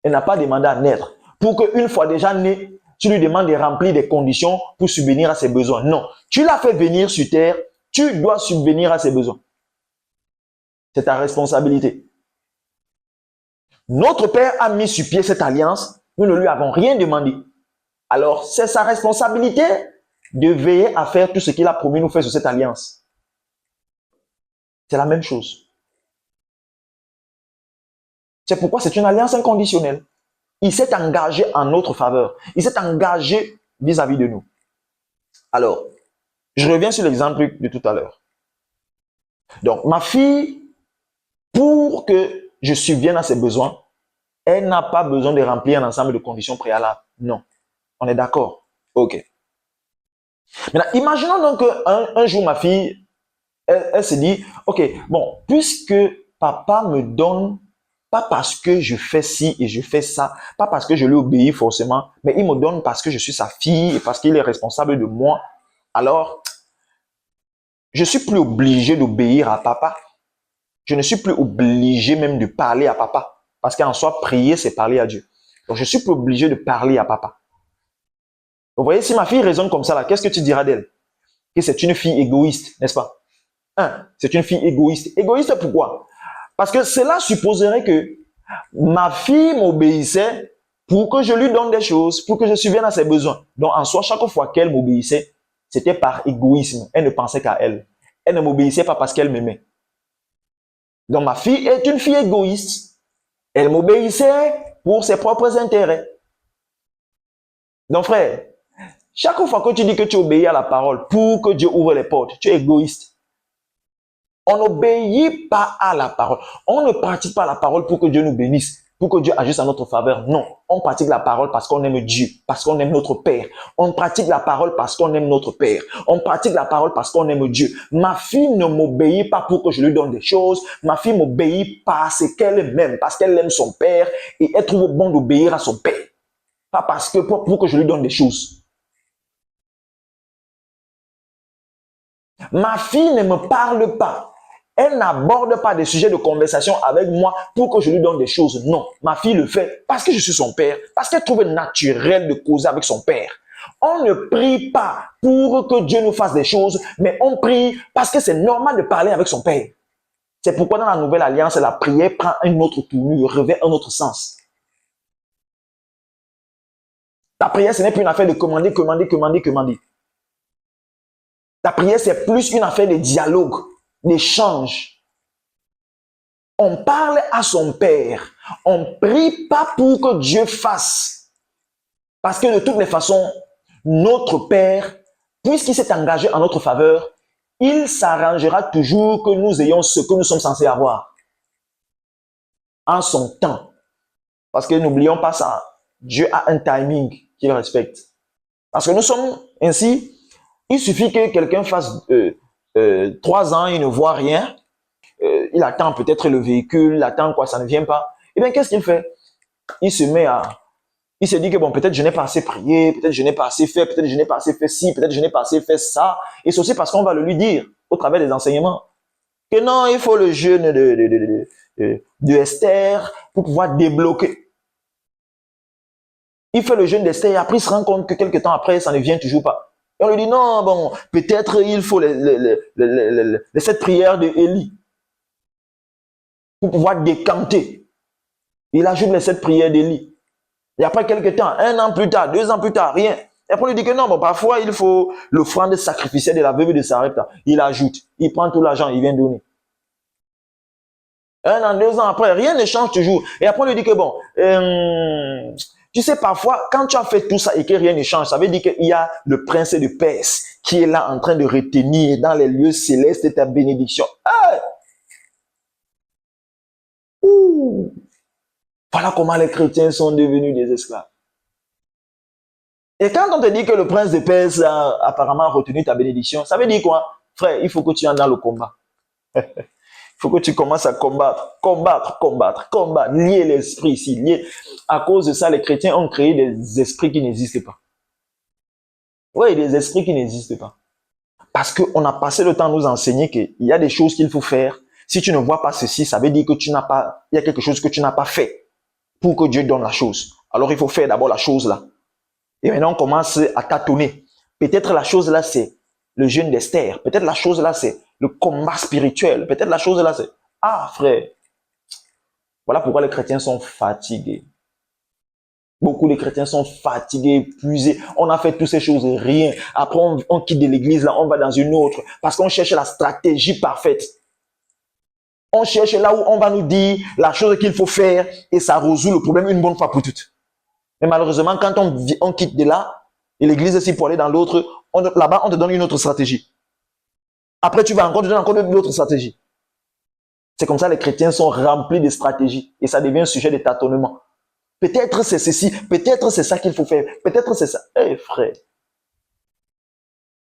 Elle n'a pas demandé à naître. Pour qu'une fois déjà née, tu lui demandes de remplir des conditions pour subvenir à ses besoins. Non. Tu l'as fait venir sur terre, tu dois subvenir à ses besoins. C'est ta responsabilité. Notre Père a mis sur pied cette alliance, nous ne lui avons rien demandé. Alors, c'est sa responsabilité de veiller à faire tout ce qu'il a promis nous faire sur cette alliance. C'est la même chose. C'est pourquoi c'est une alliance inconditionnelle. Il s'est engagé en notre faveur. Il s'est engagé vis-à-vis de nous. Alors, je reviens sur l'exemple de tout à l'heure. Donc, ma fille, pour que je subvienne à ses besoins, elle n'a pas besoin de remplir un ensemble de conditions préalables. Non. On est d'accord? Ok. Maintenant, imaginons donc qu'un jour, ma fille, elle se dit, ok, bon, puisque papa me donne, pas parce que je fais ci et je fais ça, pas parce que je lui obéis forcément, mais il me donne parce que je suis sa fille et parce qu'il est responsable de moi. Alors, je suis plus obligé d'obéir à papa. Je ne suis plus obligé même de parler à papa. Parce qu'en soi, prier, c'est parler à Dieu. Donc, je suis plus obligé de parler à papa. Vous voyez, si ma fille raisonne comme ça, là, qu'est-ce que tu diras d'elle? Que c'est une fille égoïste, n'est-ce pas? C'est une fille égoïste. Égoïste pourquoi? Parce que cela supposerait que Ma fille m'obéissait pour que je lui donne des choses, pour que je subvienne à ses besoins. Donc, en soi, chaque fois qu'elle m'obéissait, c'était par égoïsme. Elle ne pensait qu'à elle. Elle ne m'obéissait pas parce qu'elle m'aimait. Donc, ma fille est une fille égoïste. Elle m'obéissait pour ses propres intérêts. Donc, frère, chaque fois que tu dis que tu obéis à la parole pour que Dieu ouvre les portes, tu es égoïste. On n'obéit pas à la parole. On ne pratique pas la parole pour que Dieu nous bénisse, pour que Dieu agisse en notre faveur. Non, on pratique la parole parce qu'on aime Dieu, parce qu'on aime notre Père. On pratique la parole parce qu'on aime notre Père. On pratique la parole parce qu'on aime Dieu. Ma fille ne m'obéit pas pour que je lui donne des choses. Ma fille m'obéit parce qu'elle m'aime, parce qu'elle aime son Père et elle trouve bon d'obéir à son Père. Pas parce que pour que je lui donne des choses. Ma fille ne me parle pas. Elle n'aborde pas des sujets de conversation avec moi pour que je lui donne des choses. Non, ma fille le fait parce que je suis son père, parce qu'elle trouve naturel de causer avec son père. On ne prie pas pour que Dieu nous fasse des choses, mais on prie parce que c'est normal de parler avec son père. C'est pourquoi dans la nouvelle alliance, la prière prend une autre tournure, revêt un autre sens. La prière, ce n'est plus une affaire de commander, commander, commander, commander. La prière, c'est plus une affaire de dialogue, d'échange. On parle à son Père. On ne prie pas pour que Dieu fasse. Parce que de toutes les façons, notre Père, puisqu'il s'est engagé en notre faveur, il s'arrangera toujours que nous ayons ce que nous sommes censés avoir. En son temps. Parce que n'oublions pas ça. Dieu a un timing qu'il respecte. Parce que nous sommes ainsi. Il suffit que quelqu'un fasse 3 ans, il ne voit rien. Il attend peut-être le véhicule, il attend quoi, ça ne vient pas. Eh bien, qu'est-ce qu'il fait? Il se dit que bon, peut-être je n'ai pas assez prié, peut-être je n'ai pas assez fait, peut-être je n'ai pas assez fait ci, peut-être je n'ai pas assez fait ça. Et c'est aussi parce qu'on va le lui dire au travers des enseignements que non, il faut le jeûne de Esther pour pouvoir débloquer. Il fait le jeûne d'Esther et après il se rend compte que quelques temps après, ça ne vient toujours pas. Et on lui dit non, bon, peut-être il faut les 7 prières de Élie pour pouvoir décanter. Il ajoute les 7 prières d'Élie. Et après quelques temps, 1 an plus tard, 2 ans plus tard, rien. Et après, on lui dit que non, bon, parfois, il faut l'offrande sacrificielle de la veuve de Sarepta. Il ajoute, il prend tout l'argent, il vient donner. 1 an, 2 ans après, rien ne change toujours. Et après, on lui dit que bon, tu sais, parfois, quand tu as fait tout ça et que rien ne change, ça veut dire qu'il y a le prince de Perse qui est là en train de retenir dans les lieux célestes ta bénédiction. Hey! Ouh! Voilà comment les chrétiens sont devenus des esclaves. Et quand on te dit que le prince de Perse a apparemment retenu ta bénédiction, ça veut dire quoi? Frère, il faut que tu entres dans le combat. Il faut que tu commences à combattre, combattre, combattre, combattre, lier l'esprit ici, lier. À cause de ça, les chrétiens ont créé des esprits qui n'existent pas. Oui, des esprits qui n'existent pas. Parce qu'on a passé le temps à nous enseigner qu'il y a des choses qu'il faut faire. Si tu ne vois pas ceci, ça veut dire que tu n'as pas, il y a quelque chose que tu n'as pas fait pour que Dieu donne la chose. Alors il faut faire d'abord la chose là. Et maintenant on commence à tâtonner. Peut-être la chose là c'est le jeûne d'Esther. Peut-être la chose là c'est le combat spirituel. Peut-être la chose là c'est, ah frère, voilà pourquoi les chrétiens sont fatigués. Beaucoup de chrétiens sont fatigués, épuisés. On a fait toutes ces choses et rien. Après, on quitte de l'église, là, on va dans une autre. Parce qu'on cherche la stratégie parfaite. On cherche là où on va nous dire la chose qu'il faut faire et ça résout le problème une bonne fois pour toutes. Mais malheureusement, quand on quitte de là, et l'église aussi pour aller dans l'autre, là-bas, on te donne une autre stratégie. Après, tu vas encore te donner encore une autre stratégie. C'est comme ça les chrétiens sont remplis de stratégies et ça devient un sujet de tâtonnement. Peut-être c'est ceci, peut-être c'est ça qu'il faut faire, peut-être c'est ça. Eh frère,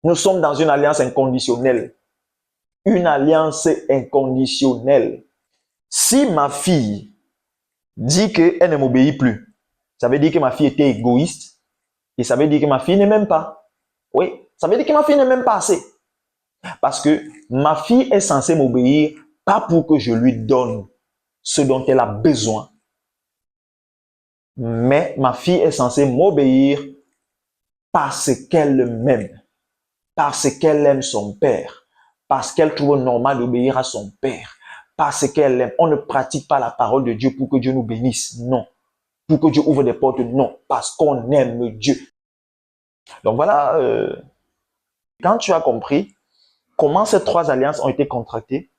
nous sommes dans une alliance inconditionnelle. Une alliance inconditionnelle. Si ma fille dit qu'elle ne m'obéit plus, ça veut dire que ma fille était égoïste et ça veut dire que ma fille ne m'aime pas. Oui, ça veut dire que ma fille ne m'aime pas assez. Parce que ma fille est censée m'obéir pas pour que je lui donne ce dont elle a besoin, mais ma fille est censée m'obéir parce qu'elle m'aime, parce qu'elle aime son père, parce qu'elle trouve normal d'obéir à son père, parce qu'elle aime. On ne pratique pas la parole de Dieu pour que Dieu nous bénisse. Non. Pour que Dieu ouvre des portes. Non. Parce qu'on aime Dieu. Donc voilà, quand tu as compris comment ces trois alliances ont été contractées,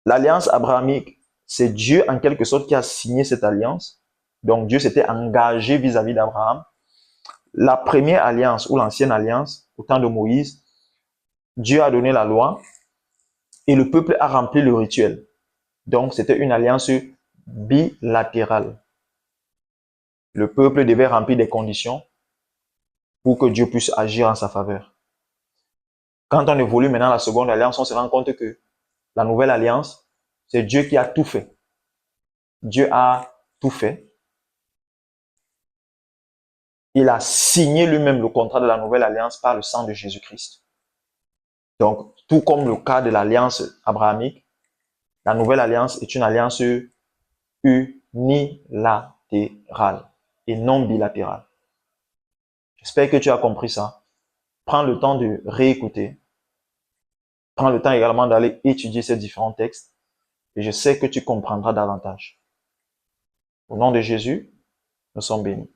l'alliance abrahamique, c'est Dieu en quelque sorte qui a signé cette alliance. Donc Dieu s'était engagé vis-à-vis d'Abraham. La première alliance ou l'ancienne alliance, au temps de Moïse, Dieu a donné la loi et le peuple a rempli le rituel. Donc c'était une alliance bilatérale. Le peuple devait remplir des conditions pour que Dieu puisse agir en sa faveur. Quand on évolue maintenant à la seconde alliance, on se rend compte que la nouvelle alliance, c'est Dieu qui a tout fait. Dieu a tout fait. Il a signé lui-même le contrat de la nouvelle alliance par le sang de Jésus-Christ. Donc, tout comme le cas de l'alliance abrahamique, la nouvelle alliance est une alliance unilatérale et non bilatérale. J'espère que tu as compris ça. Prends le temps de réécouter. Prends le temps également d'aller étudier ces différents textes et je sais que tu comprendras davantage. Au nom de Jésus, nous sommes bénis.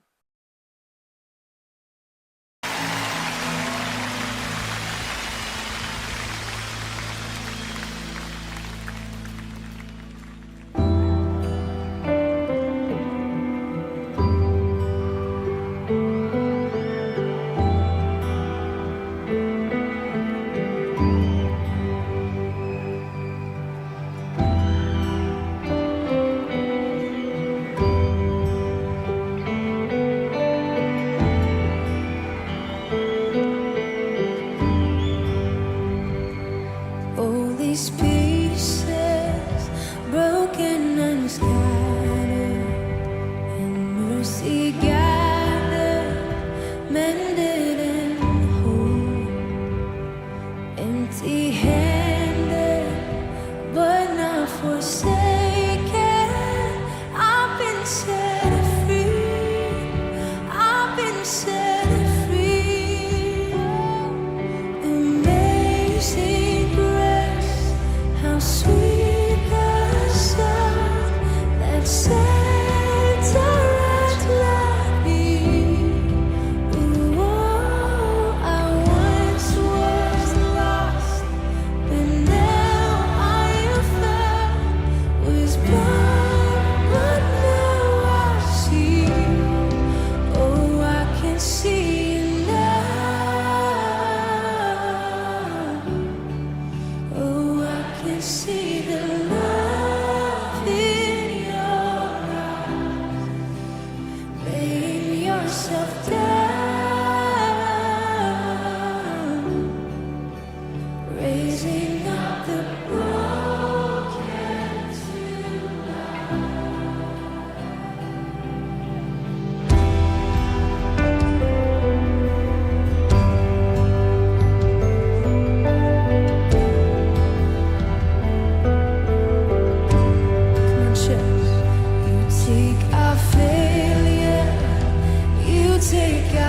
Take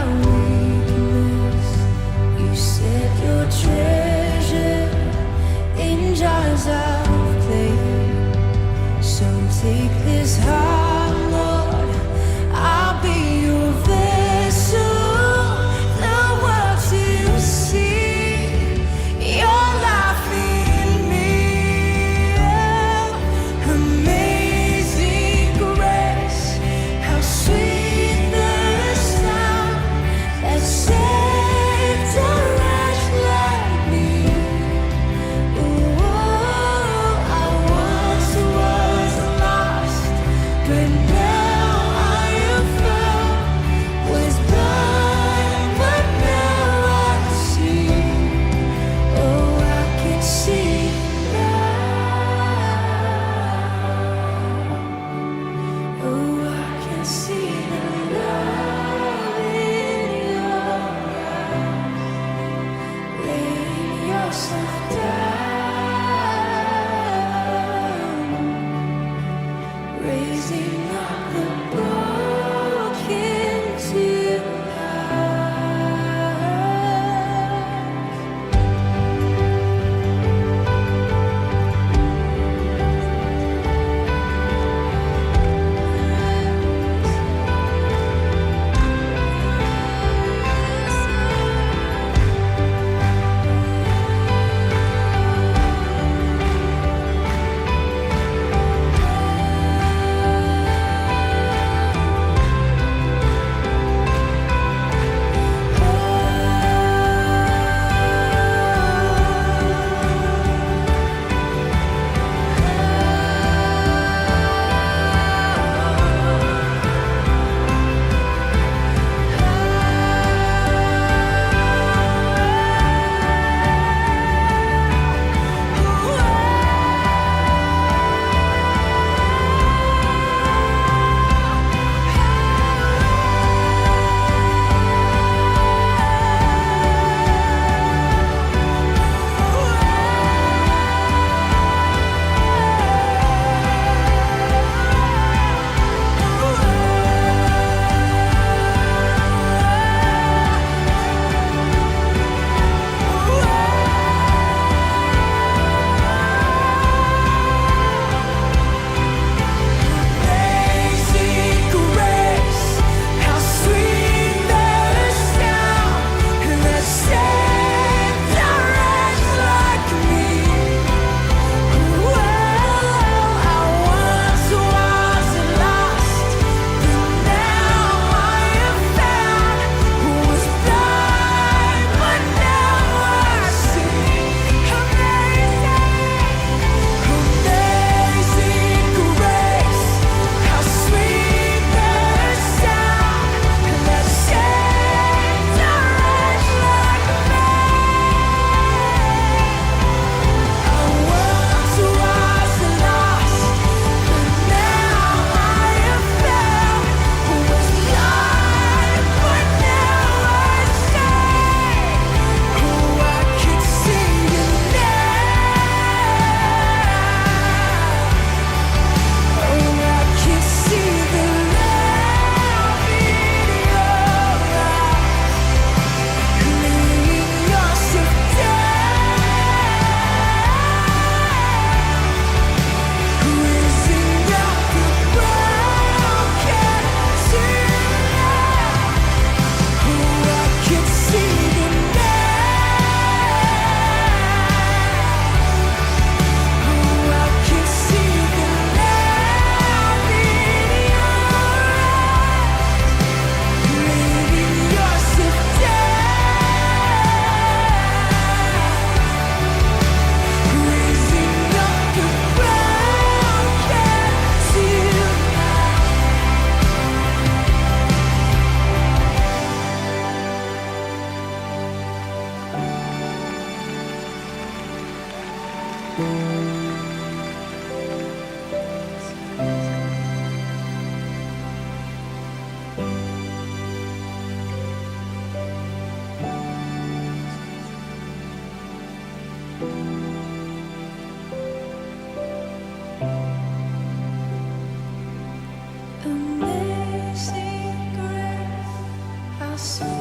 plus.